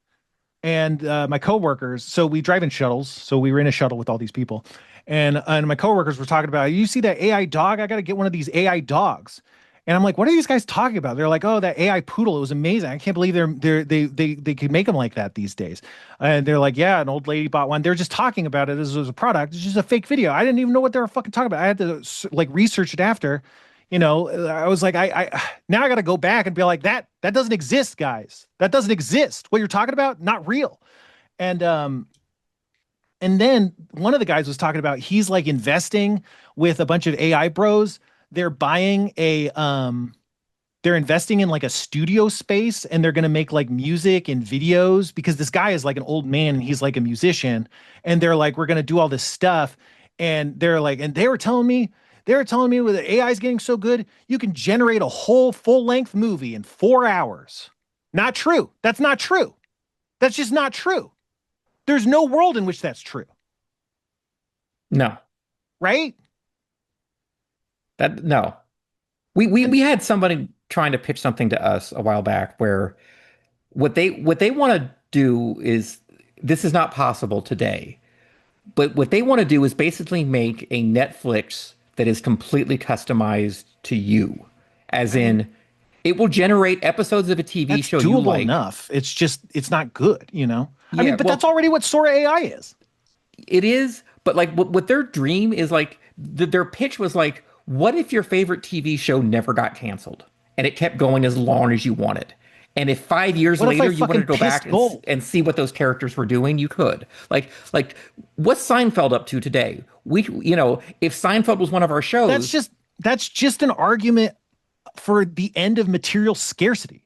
and my coworkers, so we drive in shuttles. So we were in a shuttle with all these people. And my coworkers were talking about, you see that AI dog? I got to get one of these AI dogs. And I'm like, what are these guys talking about? They're like, oh, that AI poodle, it was amazing. I can't believe they could make them like that these days. And they're like, yeah, an old lady bought one. They're just talking about it as a product. It's just a fake video. I didn't even know what they were fucking talking about. I had to like research it after. I was like, I now I got to go back and be like, that doesn't exist, guys. That doesn't exist. What you're talking about, not real. And then one of the guys was talking about he's like investing with a bunch of AI bros. They're buying they're investing in like a studio space, and they're going to make like music and videos because this guy is like an old man and he's like a musician. And they're like, we're going to do all this stuff. And they're like, and they were telling me with the AI is getting so good, you can generate a whole full length movie in 4 hours. Not true. That's not true. That's just not true. There's no world in which that's true. No. Right? That no. We And had somebody trying to pitch something to us a while back where what they want to do is this is not possible today. But what they want to do is basically make a Netflix that is completely customized to you. As I mean, in, it will generate episodes of a TV that's show you doable like. enough. It's just, it's not good. I mean, Yeah, but that's well, already what Sora AI is. it is, but like what their dream is like, their pitch was like, what if your favorite TV show never got canceled and it kept going as long as you wanted? And if 5 years What if I later you wanted fucking to go back pissed gold? and see what those characters were doing, you could. Like what's Seinfeld up to today? If Seinfeld was one of our That's shows, just, that's just an argument for the end of material scarcity.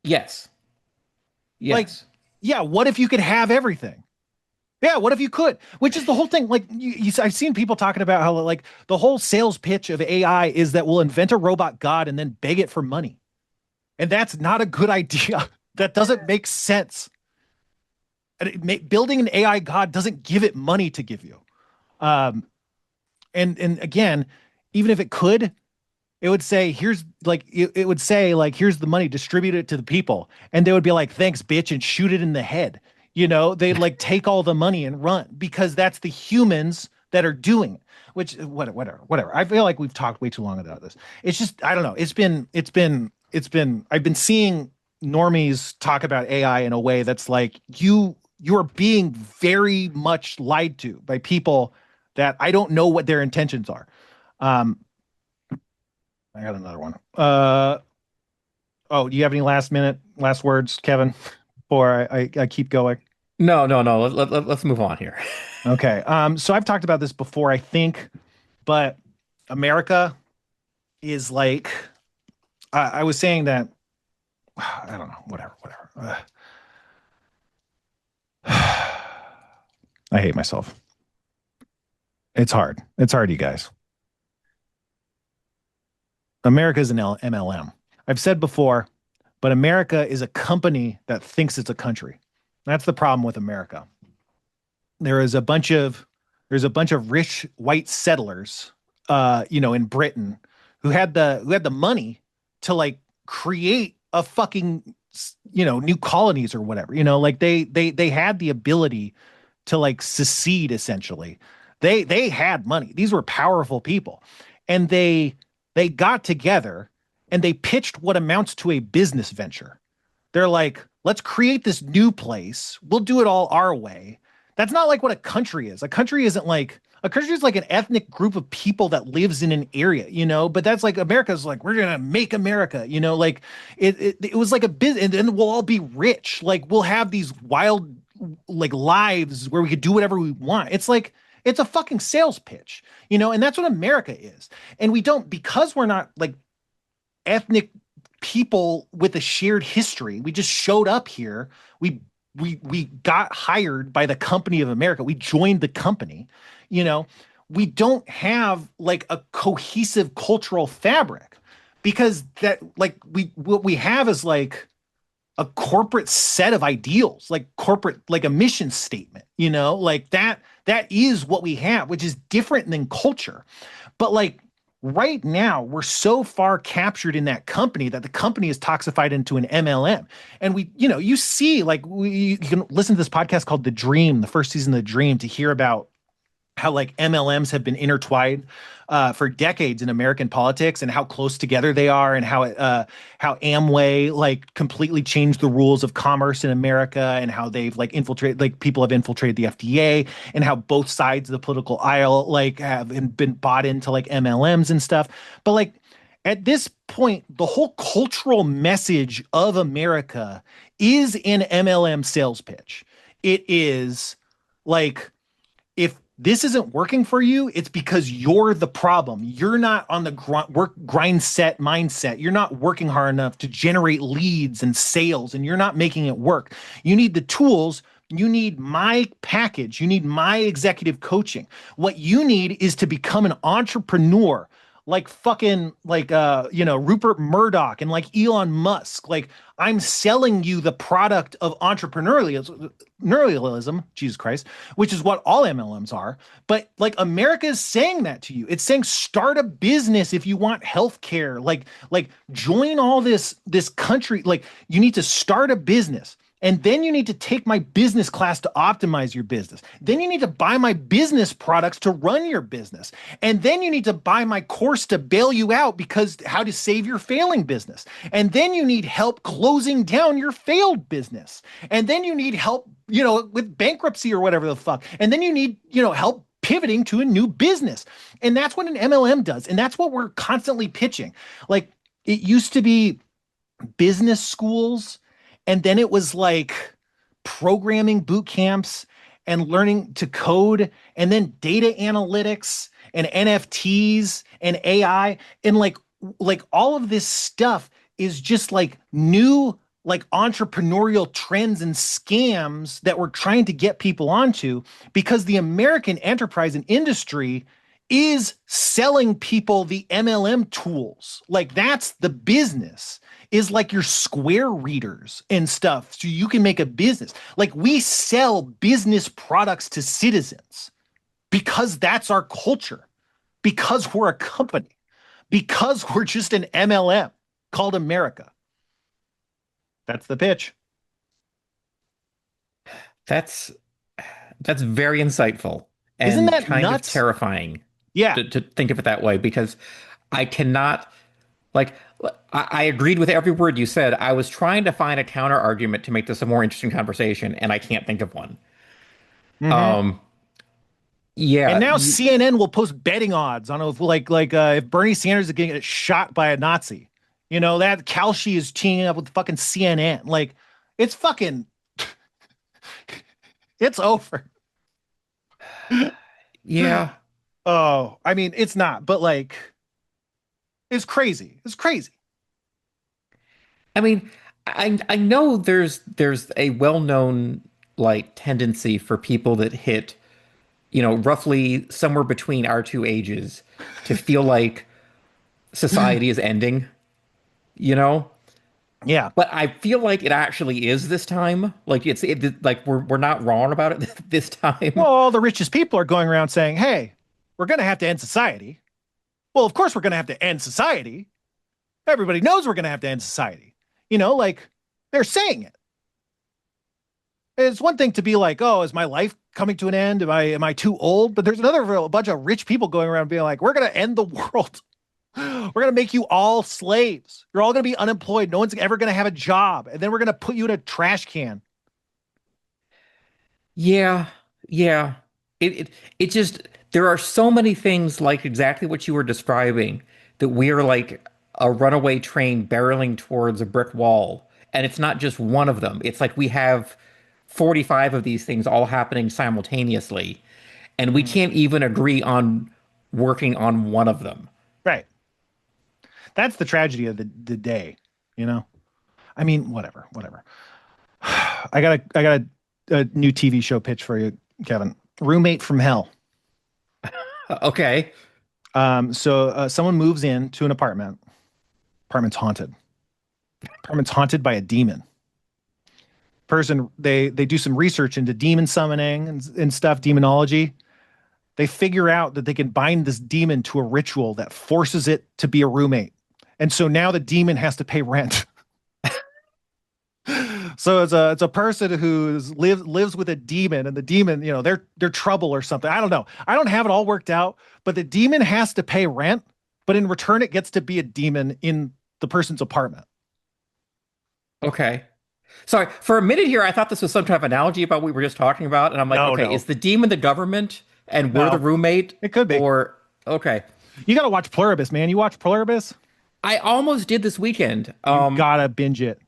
yes, Like, yes, yeah, what if you could have everything? Yeah, what if you could? Which is the whole thing. Like, I've seen people talking about how like the whole sales pitch of AI is that we'll invent a robot god and then beg it for money, and that's not a good idea. That doesn't make sense. And building an AI god doesn't give it money to give you. Um, and again, even if it could, it would say here's like it would say like here's the money, distribute it to the people, and they would be like thanks bitch and shoot it in the head. They'd like take all the money and run because that's the humans that are doing it. Which whatever. I feel like we've talked way too long about this. It's just I don't know. It's been I've been seeing normies talk about AI in a way that's like you are being very much lied to by people that I don't know what their intentions are. Um, I got another one. Oh, do you have any last words, Kevin, before I keep going? no. Let's move on here. Okay. So I've talked about this before, I think, but America is like, I was saying that, I don't know, whatever. I hate myself. It's hard. It's hard, you guys. America is an MLM. I've said before, but America is a company that thinks it's a country. That's the problem with America. There is a bunch of there's a bunch of rich white settlers, in Britain who had the money to like create a fucking new colonies or whatever. Like they had the ability to like secede essentially. They had money. These were powerful people, and they got together and they pitched what amounts to a business venture. They're like, let's create this new place. We'll do it all our way. That's not like what a country is. A country isn't like a country is like an ethnic group of people that lives in an area, but that's like America's like, we're gonna make America, like it was like a business, and then we'll all be rich. Like we'll have these wild like lives where we could do whatever we want. It's like it's a fucking sales pitch, and that's what America is. And we don't, because we're not like ethnic people with a shared history. We just showed up here. We got hired by the company of America. We joined the company. We don't have like a cohesive cultural fabric, because that like what we have is like a corporate set of ideals, like corporate, like a mission statement, like that is what we have, which is different than culture. But like right now, we're so far captured in that company that the company is toxified into an MLM. And you see, like you can listen to this podcast called The Dream, the first season of The Dream, to hear about how like MLMs have been intertwined for decades in American politics, and how close together they are, and how Amway like completely changed the rules of commerce in America, and how they've like people have infiltrated the FDA, and how both sides of the political aisle like have been bought into like MLMs and stuff. But like at this point, the whole cultural message of America is an MLM sales pitch. It is like, if this isn't working for you, it's because you're the problem. You're not on the grind set mindset. You're not working hard enough to generate leads and sales, and you're not making it work. You need the tools. You need my package. You need my executive coaching. What you need is to become an entrepreneur, like fucking like Rupert Murdoch and like Elon Musk. Like, I'm selling you the product of entrepreneurialism, Jesus Christ, which is what all MLMs are. But like America is saying that to you. It's saying start a business if you want healthcare. Like join all this country. Like you need to start a business. And then you need to take my business class to optimize your business. Then you need to buy my business products to run your business. And then you need to buy my course to bail you out, because how to save your failing business. And then you need help closing down your failed business. And then you need help, with bankruptcy or whatever the fuck. And then you need, help pivoting to a new business. And that's what an MLM does. And that's what we're constantly pitching. Like it used to be business schools, and then it was like programming boot camps and learning to code, and then data analytics and NFTs and AI. And like all of this stuff is just like new, like entrepreneurial trends and scams that we're trying to get people onto, because the American enterprise and industry is selling people the MLM tools. Like that's the business, is like your Square readers and stuff, so you can make a business. Like we sell business products to citizens because that's our culture, because we're a company, because we're just an MLM called America. That's the pitch. That's very insightful and Isn't that kind nuts? of terrifying. Yeah. To think of it that way, because I cannot, like, I agreed with every word you said. I was trying to find a counter argument to make this a more interesting conversation, and I can't think of one. Mm-hmm. Yeah. And now CNN will post betting odds on if if Bernie Sanders is going to get shot by a Nazi. That Kalshi is teaming up with fucking CNN. Like, it's fucking, it's over. Yeah. Oh, I mean, it's not, but like, it's crazy. It's crazy. I mean, I know there's a well-known like tendency for people that hit, roughly somewhere between our two ages to feel like society is ending, Yeah. But I feel like it actually is this time. Like like we're not wrong about it this time. Well, all the richest people are going around saying, hey, we're going to have to end society. Well, of course we're going to have to end society. Everybody knows we're going to have to end society. Like they're saying it. It's one thing to be like, oh, is my life coming to an end? Am I too old? But there's a bunch of rich people going around being like, we're going to end the world. We're going to make you all slaves. You're all going to be unemployed. No one's ever going to have a job. And then we're going to put you in a trash can. Yeah, yeah. It just there are so many things like exactly what you were describing that we are like a runaway train barreling towards a brick wall. And it's not just one of them. It's like we have 45 of these things all happening simultaneously, and we Mhm. can't even agree on working on one of them. Right. That's the tragedy of the day, you know? I mean, whatever, whatever. I got a new TV show pitch for you, Kevin. Roommate from Hell. Okay. So someone moves in to an apartment. Apartment's haunted. Apartment's haunted by a demon. Person they do some research into demon summoning and stuff, demonology. They figure out that they can bind this demon to a ritual that forces it to be a roommate. And so now the demon has to pay rent. So it's a person who lives with a demon, and the demon, they're trouble or something. I don't know. I don't have it all worked out, but the demon has to pay rent, but in return it gets to be a demon in the person's apartment. Okay. Sorry, for a minute here, I thought this was some kind of analogy about what we were just talking about, and I'm like, No, okay, no, is the demon the government and we're the no. roommate? It could be. Or okay. You got to watch Pluribus, man. You watch Pluribus? I almost did this weekend. You gotta binge it.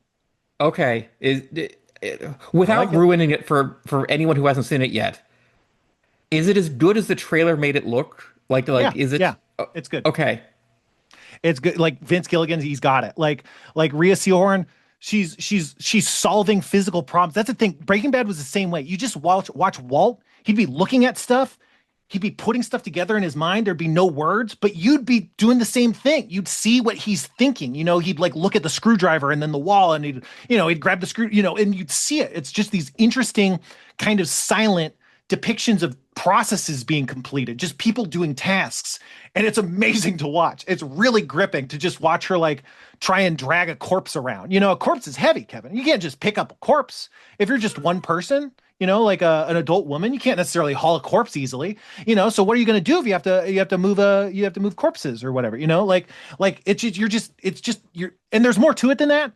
Okay. I like Without it. ruining it for anyone who hasn't seen it yet, is it as good as the trailer made it look? Yeah, Is it yeah. It's good. okay. It's good. Like Vince Gilligan, he's got it. Like Rhea Seehorn, she's solving physical problems. That's the thing. Breaking Bad was the same way. You just watch Walt. He'd be looking at stuff. He'd be putting stuff together in his mind. There'd be no words, but you'd be doing the same thing. You'd see what he's thinking. He'd like look at the screwdriver and then the wall, and he'd grab the screw. And you'd see it. It's just these interesting kind of silent depictions of processes being completed, just people doing tasks. And it's amazing to watch. It's really gripping to just watch her like try and drag a corpse around. A corpse is heavy, Kevin. You can't just pick up a corpse. If you're just one person, like an adult woman, you can't necessarily haul a corpse easily. So what are you going to do if you have to move corpses or whatever, like you're, and there's more to it than that.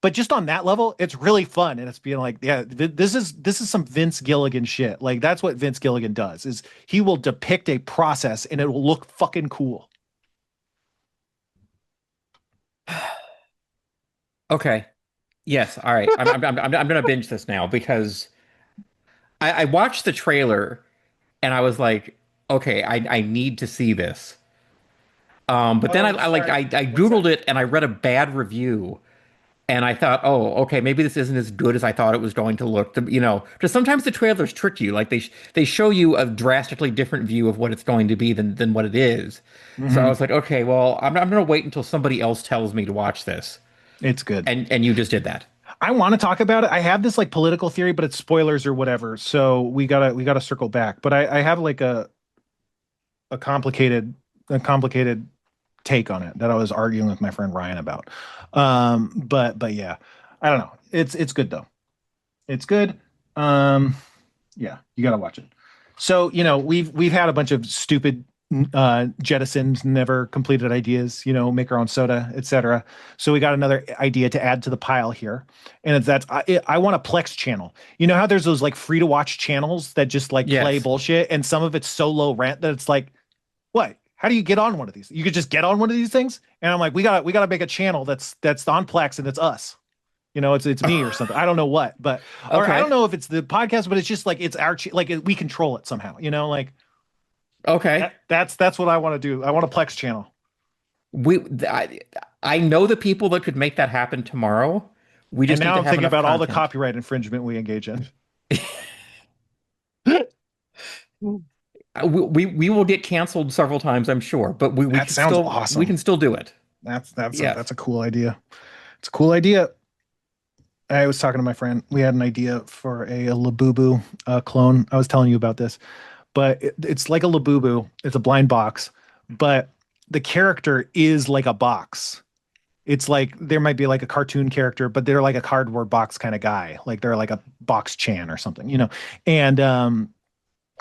But just on that level, it's really fun, and it's being like, yeah, this is some Vince Gilligan shit. Like that's what Vince Gilligan does, is he will depict a process and it will look fucking cool. Okay. Yes. All right. I'm gonna binge this now because I watched the trailer and I was like, okay, I need to see this. But then Oh, sorry. I What's that? Googled it and I read a bad review. And I thought, oh, okay, maybe this isn't as good as I thought it was going to look. Because sometimes the trailers trick you. Like they show you a drastically different view of what it's going to be than what it is. So I Hmm. was like, okay, well, I'm going to wait until somebody else tells me to watch this. It's good. And you just did that. I want to talk about it. I have this like political theory, but it's spoilers or whatever. So we gotta circle back. But I have like a complicated a complicated take on it that I was arguing with my friend Ryan about. But yeah, I don't know. It's good though. It's good. Um, yeah, you gotta watch it. So we've had a bunch of stupid jettisoned, never completed ideas. Make our own soda, etc. So we got another idea to add to the pile here, and I want a Plex channel. You know how there's those like free to watch channels that just like play Yes. bullshit, and some of it's so low rent that it's like, what? How do you get on one of these? You could just get on one of these things, and I'm like, we gotta make a channel that's on Plex, and it's us. It's me or something. I don't know what, but or I Okay. don't know if it's the podcast, but it's just like it's our like we control it somehow. Like Okay. that's what I want to do. I want a Plex channel, We I, I know the people that could make that happen tomorrow. We and just need now to I'm have thinking enough about all the content. copyright infringement we engage in. We will get canceled several times, I'm sure, but That sounds we awesome. can still do it. That's Yes. a cool idea. It's a cool idea. I was talking to my friend. We had an idea for a Labubu clone. I was telling you about this, but it's like a Labubu. It's a blind box, but the character is like a box. It's like there might be like a cartoon character, but they're like a cardboard box kind of guy. Like they're like a box Chan or something. And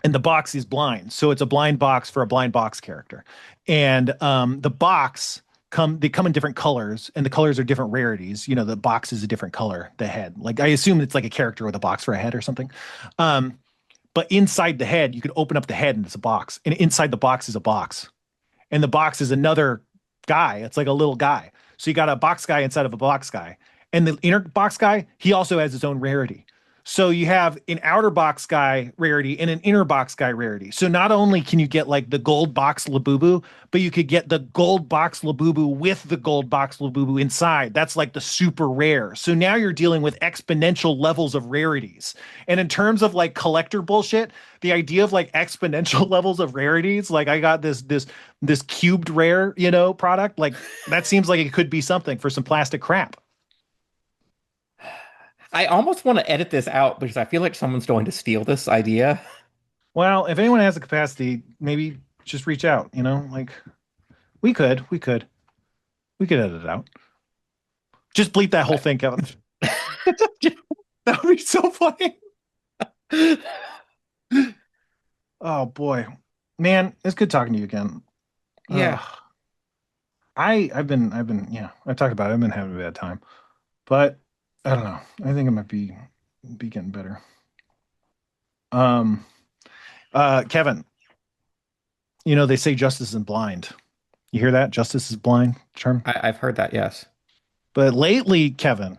and the box is blind. So it's a blind box for a blind box character. And the box they come in different colors, and the colors are different rarities. You know, the box is a different color, the head. Like I assume it's like a character with a box for a head or something. Um, but inside the head, you could open up the head and it's a box. And inside the box is a box. And the box is another guy. It's like a little guy. So you got a box guy inside of a box guy. And the inner box guy, he also has his own rarity. So you have an outer box guy rarity and an inner box guy rarity. So not only can you get like the gold box Labubu, but you could get the gold box Labubu with the gold box Labubu inside. That's like the super rare. So now you're dealing with exponential levels of rarities. And in terms of like collector bullshit, the idea of like exponential levels of rarities, like I got this cubed rare, you know, product, like that seems like it could be something for some plastic crap. I almost want to edit this out because I feel like someone's going to steal this idea. Well, if anyone has the capacity, maybe just reach out, you know, like we could edit it out. Just bleep that whole thing, Kevin. That would be so funny. Oh boy, man, it's good talking to you again. Yeah. I've been, yeah, I talked about it. I've been having a bad time, but I don't know. I think it might be getting better. Um, Kevin, you know, they say justice is blind. You hear that? Justice is blind term. I've heard that, yes. But lately, Kevin,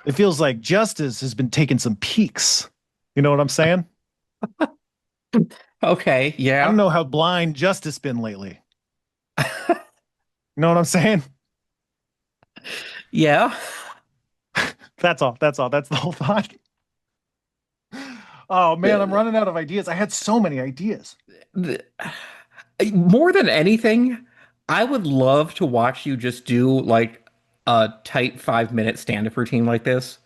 it feels like justice has been taking some peaks. You know what I'm saying? Okay, I don't yeah. know how blind justice been lately. You know what I'm saying? Yeah. That's all. That's all. That's the whole thought. Oh man, I'm running out of ideas. I had so many ideas. The- More than anything, I would love to watch you just do like a tight 5 minute stand-up routine like this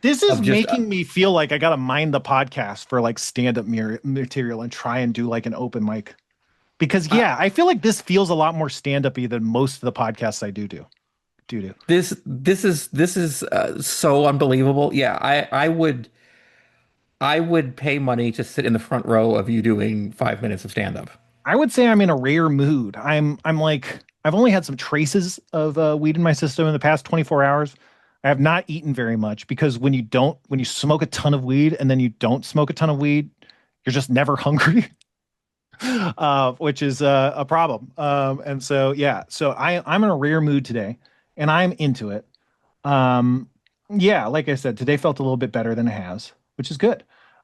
This is of just making me feel like I gotta mind the podcast for like stand-up material and try and do like an open mic. Because uh, yeah, I feel like this feels a lot more stand-up-y than most of the podcasts I do. this is so unbelievable. Yeah, I would pay money to sit in the front row of you doing 5 minutes of stand-up. I would say I'm in a rare mood. I'm like I've only had some traces of weed in my system in the past 24 hours. I have not eaten very much because when you smoke a ton of weed and then you don't smoke a ton of weed, you're just never hungry, which is a problem. And so yeah, so I'm in a rare mood today, and I'm into it. Um, yeah, like I said, today felt a little bit better than it has, which is good.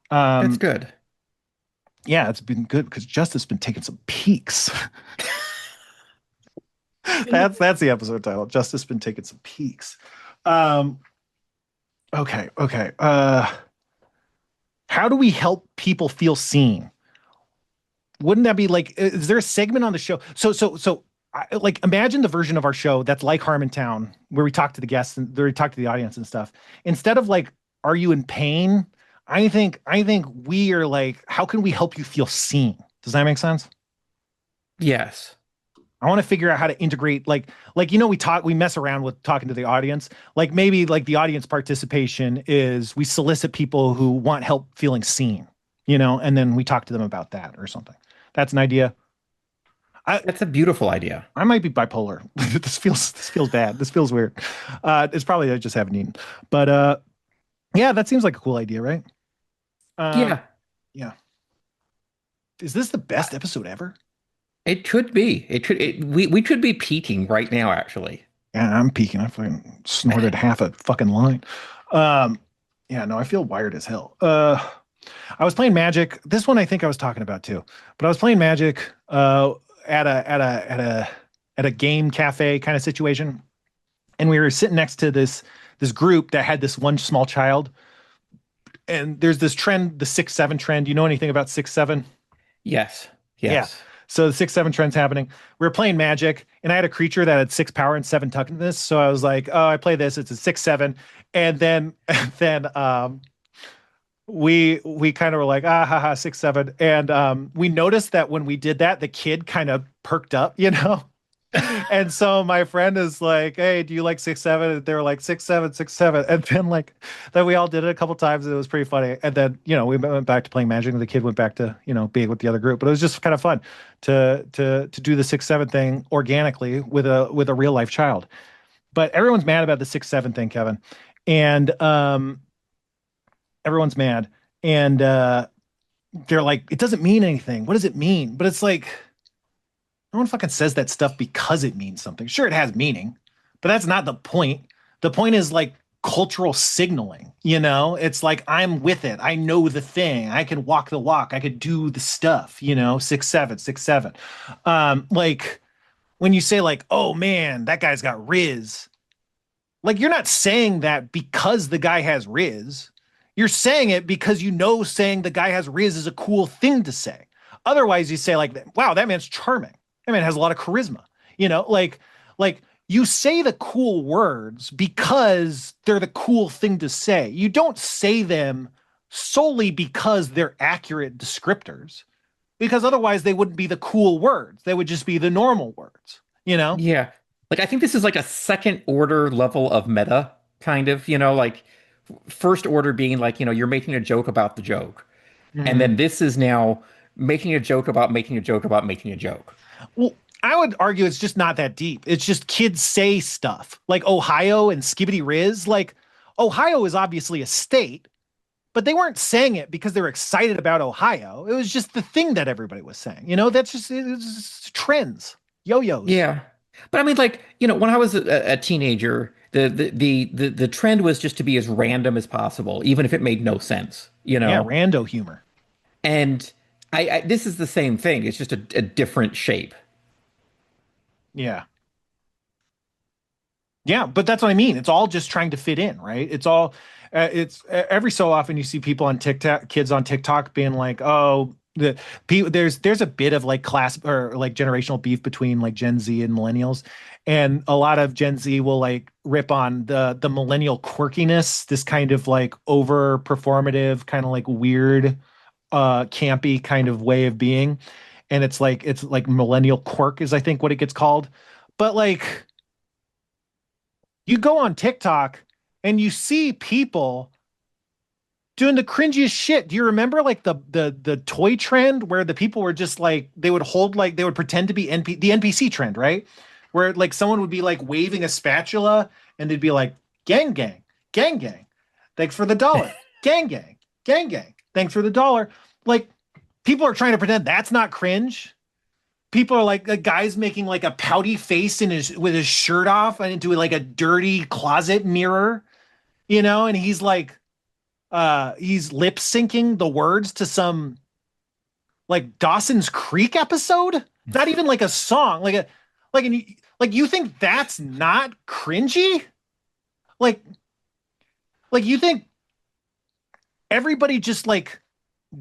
That's Um, good. yeah, it's been good because Justice been taking some peaks. That's the episode title. Justice been taking some peaks. Um, okay. How do we help people feel seen? Wouldn't that be like? Is there a segment on the show? Like imagine the version of our show that's like Harmontown, where we talk to the guests and where we talk to the audience and stuff. Instead of like, are you in pain? I think we are like, how can we help you feel seen? Does that make sense? Yes. I want to figure out how to integrate like we mess around with talking to the audience. Like maybe like the audience participation is we solicit people who want help feeling seen, you know, and then we talk to them about that or something. That's an idea. I That's a beautiful idea. I might be bipolar. This feels bad. This feels weird. It's probably I just haven't eaten. But yeah, that seems like a cool idea, right? Um, Yeah, yeah. Is this the best episode ever? it could be. We could be peaking right now, actually. Yeah, I'm peaking. I fucking snorted half a fucking line. Um, yeah, no, I feel wired as hell. I was playing Magic. This one I think I was talking about too. But I was playing Magic at a game cafe kind of situation, and we were sitting next to this group that had this one small child. And there's this trend, the 6-7 trend. You know anything about 6-7? Yes. Yeah. Yes. So the 6-7 trend's happening. We were playing Magic, and I had a creature that had 6 power and 7 toughness. So I was like, "Oh, I play this. It's a 6-7." And then, we kind of were like, "Ah, ha, ha, 6-7." And we noticed that when we did that, the kid kind of perked up, you know. And so my friend is like, "Hey, do you like 6-7?" And they were like 6-7, 6-7. And then like then we all did it a couple times and it was pretty funny. And then, we went back to playing Magic and the kid went back to, being with the other group. But it was just kind of fun to do the 6-7 thing organically with a real life child. But everyone's mad about the 6-7 thing, Kevin. And everyone's mad. And they're like, it doesn't mean anything. What does it mean? But it's like no one fucking says that stuff because it means something. Sure, it has meaning, but that's not the point. The point is like cultural signaling, It's like I'm with it. I know the thing. I can walk the walk. I could do the stuff, 6-7, 6-7. Like when you say like, oh man, that guy's got Riz. Like you're not saying that because the guy has Riz. You're saying it because saying the guy has Riz is a cool thing to say. Otherwise, you say like, wow, that man's charming. That man has a lot of charisma. Like you say the cool words because they're the cool thing to say. You don't say them solely because they're accurate descriptors, because otherwise they wouldn't be the cool words. They would just be the normal words. Yeah. Like I think this is like a second order level of meta, kind of, like first order being like, you're making a joke about the joke. And Mhm. then this is now making a joke about making a joke about making a joke. Well, I would argue it's just not that deep. It's just kids say stuff like Ohio and Skibbity Riz. Like Ohio is obviously a state, but they weren't saying it because they were excited about Ohio. It was just the thing that everybody was saying. That's it's just trends, yo-yos. Yeah. But I mean, like, when I was a teenager, the trend was just to be as random as possible, even if it made no sense, Yeah, rando humor. And this is the same thing. It's just a different shape. Yeah. Yeah, but that's what I mean. It's all just trying to fit in, right? It's every so often you see people on TikTok, kids on TikTok being like, "Oh, there's a bit of like class or like generational beef between like Gen Z and millennials, and a lot of Gen Z will like rip on the millennial quirkiness, this kind of like over performative, kind of like weird, campy kind of way of being, and it's like millennial quirk is I think what it gets called, but like." You go on TikTok and you see people doing the cringiest shit. Do you remember like the toy trend where the people were just like they would pretend to be the NPC trend, right? Where like someone would be like waving a spatula and they'd be like gang gang, gang gang. Thanks for the dollar. Gang gang, gang gang. Thanks for the dollar. Like people are trying to pretend that's not cringe. People are like a guy's making like a pouty face in his with his shirt off and into like a dirty closet mirror, and he's like he's lip syncing the words to some like Dawson's Creek episode. Not even like a song, like an, like you think that's not cringy? Like you think everybody just like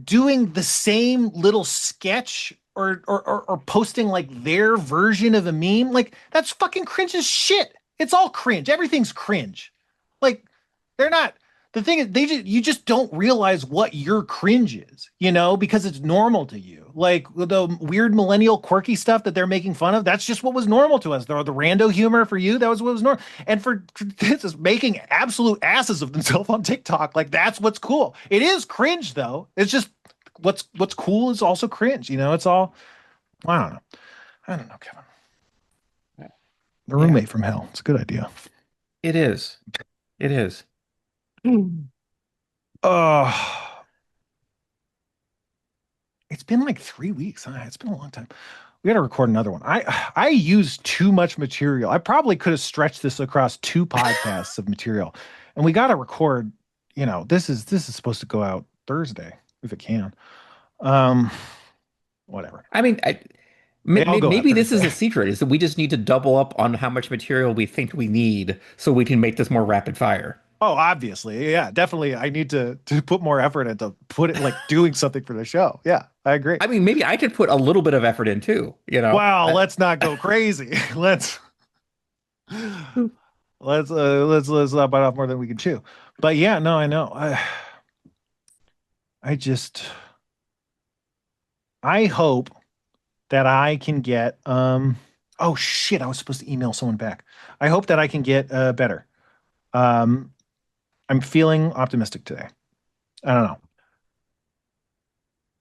doing the same little sketch or posting like their version of a meme, like that's fucking cringe as shit. It's all cringe. Everything's cringe. Like they're not the thing is you just don't realize what your cringe is, because it's normal to you. Like the weird millennial quirky stuff that they're making fun of, that's just what was normal to us. The rando humor for you, that was what was normal. And for this is making absolute asses of themselves on TikTok, like that's what's cool. It is cringe though. It's just what's cool is also cringe. It's all I don't know. I don't know, Kevin. The Yeah, roommate from hell. It's a good idea. it is. It is. Oh, it's been like 3 weeks. Huh? It's been a long time. We got to record another one. I used too much material. I probably could have stretched this across 2 podcasts of material, and we got to record. This is supposed to go out Thursday if it can. Um, Whatever. I mean, They all go out maybe this is Thursday. the secret, is that we just need to double up on how much material we think we need so we can make this more rapid fire. Oh, obviously. Yeah, definitely. I need to put more effort into put it like doing something for the show. Yeah, I agree. I mean, maybe I could put a little bit of effort in too, Wow, let's not go crazy. Let's not bite off more than we can chew. But yeah, no, I know. I just I hope that I can get Oh shit, I was supposed to email someone back. I hope that I can get better. Um, I'm feeling optimistic today. I don't know.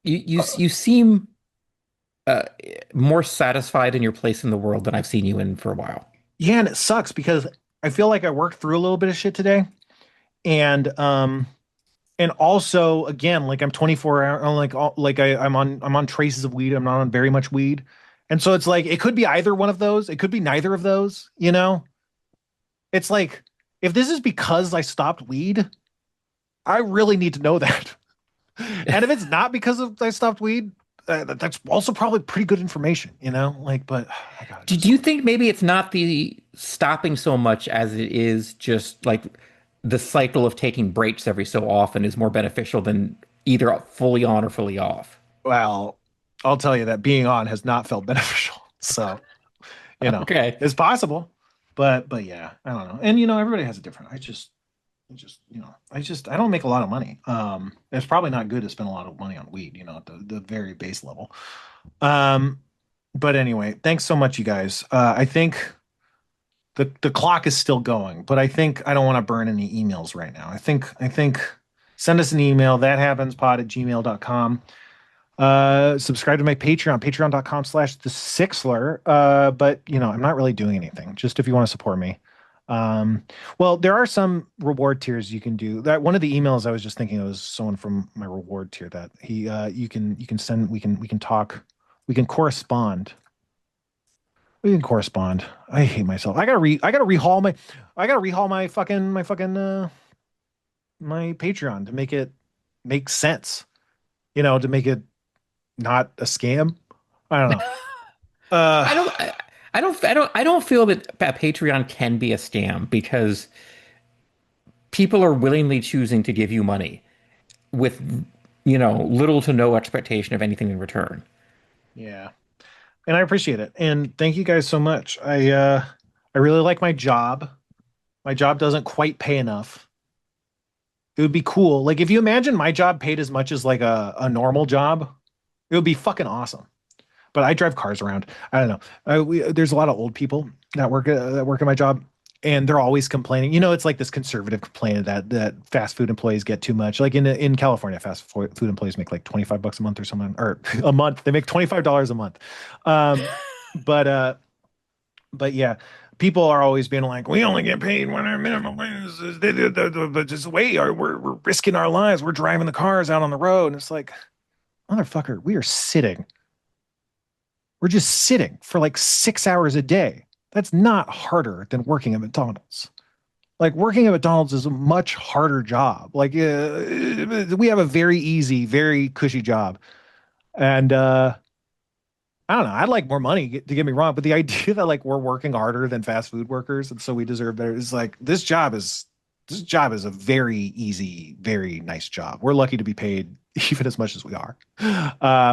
You seem uh, more satisfied in your place in the world than I've seen you in for a while. Yeah, and it sucks because I feel like I worked through a little bit of shit today, and also again, like I'm 24 hour, I'm like I'm on traces of weed. I'm not on very much weed, and so it's like it could be either one of those. It could be neither of those. You know, it's like if this is because I stopped weed, I really need to know that. And if it's not because of I stopped weed, that's also probably pretty good information, you know? Like, but I gotta do Do you something. think maybe it's not the stopping so much as it is just like the cycle of taking breaks every so often is more beneficial than either fully on or fully off? Well, I'll tell you that being on has not felt beneficial. So, you know, Okay. it's possible, but yeah, I don't know. And everybody has a different. I don't make a lot of money. It's probably not good to spend a lot of money on weed, at the very base level. Um, but anyway, thanks so much, you guys. I think the clock is still going, but I think I don't want to burn any emails right now. I think send us an email, that happens pod at gmail.com. Subscribe to my Patreon, patreon.com/the Sixler. But I'm not really doing anything. Just if you want to support me. Well, there are some reward tiers you can do. That one of the emails I was just thinking it was someone from my reward tier that he you can send we can talk, we can correspond. We can correspond. I hate myself. I gotta rehaul my Patreon to make it make sense. To make it not a scam. I don't know. I Uh don't I don't feel that Patreon can be a scam because people are willingly choosing to give you money with little to no expectation of anything in return. yeah. And I appreciate it. And thank you guys so much. I really like my job. My job doesn't quite pay enough. It would be cool. Like if you imagine my job paid as much as like a normal job, it would be fucking awesome. But I drive cars around. I don't know. There's a lot of old people that work at my job, and they're always complaining. It's like this conservative complaint that fast food employees get too much. Like in California, food employees make like $25 a month or something, or a month. They make $25 a month. Um, but but yeah, people are always being like, we only get paid when our minimum wage but just wait, we're risking our lives. We're driving the cars out on the road, and it's like, motherfucker, we're just sitting for like 6 hours a day. That's not harder than working at McDonald's. Like working at McDonald's is a much harder job. Like we have a very easy, very cushy job. And I don't know. I'd like more money to get me wrong, but the idea that like we're working harder than fast food workers and so we deserve better is like this job is a very easy, very nice job. We're lucky to be paid even as much as we are,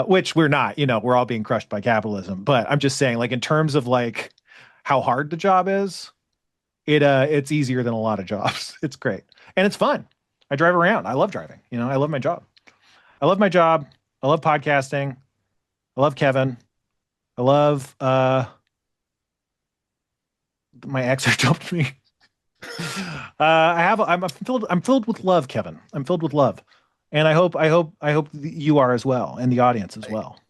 which we're not. We're all being crushed by capitalism. But I'm just saying, like in terms of like how hard the job is, it's easier than a lot of jobs. It's great and it's fun. I drive around. I love driving. I love my job. I love my job. I love podcasting. I love Kevin. I love my ex who dumped me. I'm filled with love, Kevin. I'm filled with love. And I hope you are as well, and the audience as well.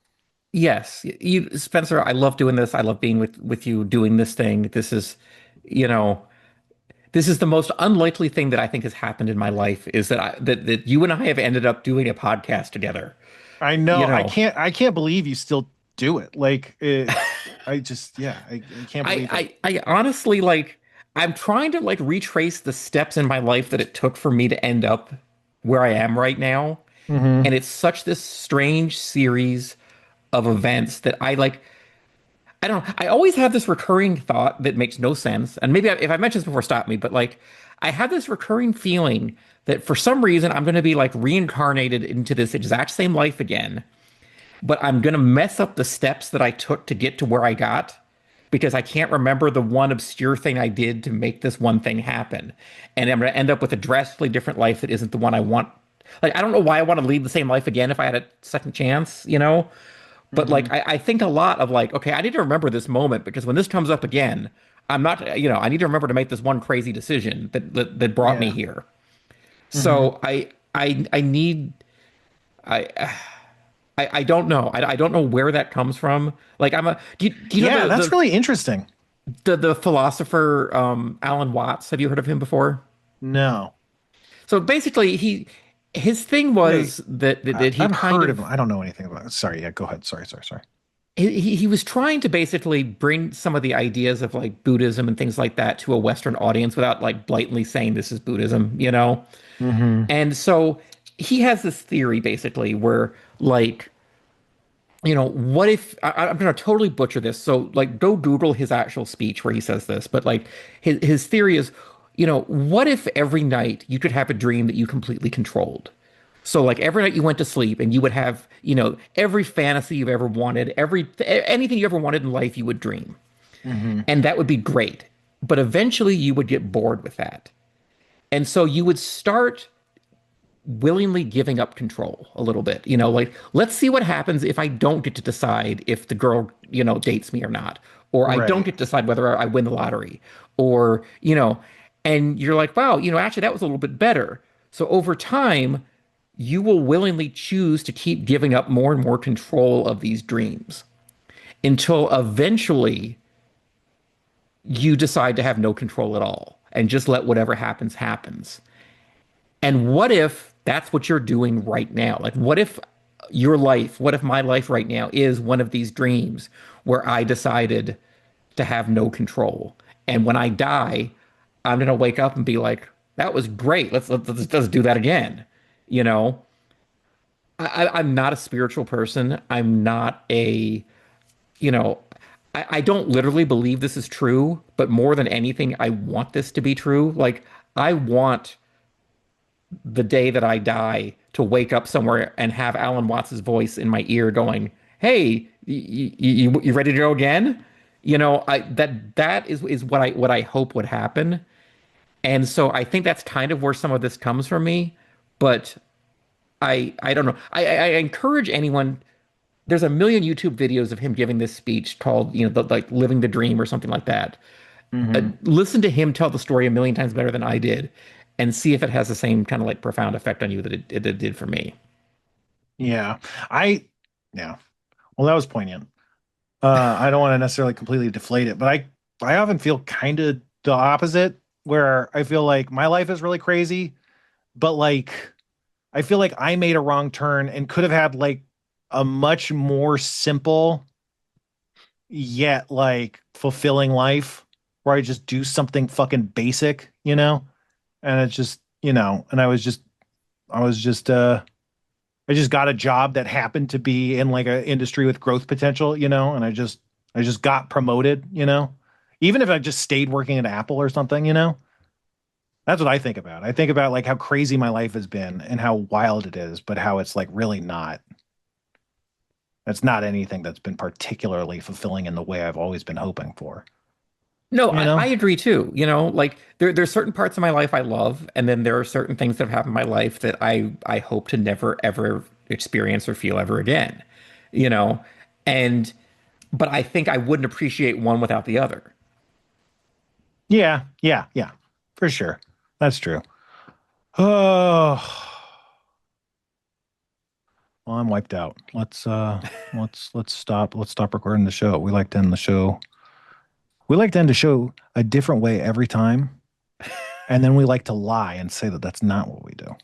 Yes, you, Spencer, I love doing this. I love being with you doing this thing. You know, this is the most unlikely thing that I think has happened in my life is that you and I have ended up doing a podcast together. I know. You I know, can't. I can't believe you still do it. Like, I just, yeah. I can't believe it. I honestly like I'm trying to like retrace the steps in my life that it took for me to end up where I am right now. Hmm. And it's such this strange series of events that I don't I always have this recurring thought that makes no sense. And maybe if I mentioned this before, stop me, but like I have this recurring feeling that for some reason I'm going to be like reincarnated into this exact same life again, but I'm going to mess up the steps that I took to get to where I got because I can't remember the one obscure thing I did to make this one thing happen. And I'm going to end up with a drastically different life that isn't the one I want. Like, I don't know why I want to lead the same life again if I had a second chance, But Hmm. like I think a lot of like, okay, I need to remember this moment because when this comes up again, I'm not, I need to remember to make this one crazy decision that brought me Yeah. here. Hmm. So I need I I don't know. I don't know where that comes from. Like do you know Yeah, that's really interesting. the philosopher Alan Watts? Have you heard of him before? No. So basically his thing Wait. was that he I've kind heard of him. of I don't know anything about it. Sorry. Yeah, go ahead. Sorry. Sorry. Sorry. he was trying to basically bring some of the ideas of like Buddhism and things like that to a Western audience without like blatantly saying this is Buddhism, you know? Hmm. And so he has this theory basically where like, what if I'm going to totally butcher this. So like go Google his actual speech where he says this, but like his theory is, what if every night you could have a dream that you completely controlled? So like every night you went to sleep and you would have, every fantasy you've ever wanted, anything you ever wanted in life you would dream. Hmm. And that would be great. But eventually you would get bored with that. And so you would start willingly giving up control a little bit. Like let's see what happens if I don't get to decide if the girl, dates me or not, or I don't Right. get to decide whether I win the lottery, or, and you're like, wow, actually that was a little bit better. So over time, you will willingly choose to keep giving up more and more control of these dreams until eventually you decide to have no control at all and just let whatever happens happens. And what if that's what you're doing right now? Like, what if my life right now is one of these dreams where I decided to have no control? And when I die, I'm going to wake up and be like, that was great. Let's do that again. You know, I'm not a spiritual person. I'm not you know, I don't literally believe this is true, but more than anything, I want this to be true. Like, I want the day that I die to wake up somewhere and have Alan Watts's voice in my ear going, "Hey, you ready to go again?" That is what I hope would happen. And so I think that's kind of where some of this comes from me, but I don't know. I encourage anyone. There's a million YouTube videos of him giving this speech called, like Living the Dream or something like that. Hmm. Listen to him tell the story a million times better than I did, and see if it has the same kind of like profound effect on you that it did for me. Yeah. I, yeah. Well, that was poignant. I don't want to necessarily completely deflate it, but I often feel kind of the opposite, where I feel like my life is really crazy, but like I feel like I made a wrong turn and could have had like a much more simple yet like fulfilling life where I just do something fucking basic, And it's just, and I was just I just got a job that happened to be in like an industry with growth potential, and I just got promoted. Even if I just stayed working at Apple or something. That's what I think about. I think about like how crazy my life has been and how wild it is, but how it's like really not. It's not anything that's been particularly fulfilling in the way I've always been hoping for. No, You I know? agree too. Like there's certain parts of my life I love, and then there are certain things that have happened in my life that I hope to never ever experience or feel ever again. You know, and but I think I wouldn't appreciate one without the other. Yeah, yeah, yeah, for sure. That's true. Oh, well, I'm wiped out. Let's stop recording the show. We like to end the show. We like to end the show a different way every time, and then we like to lie and say that that's not what we do.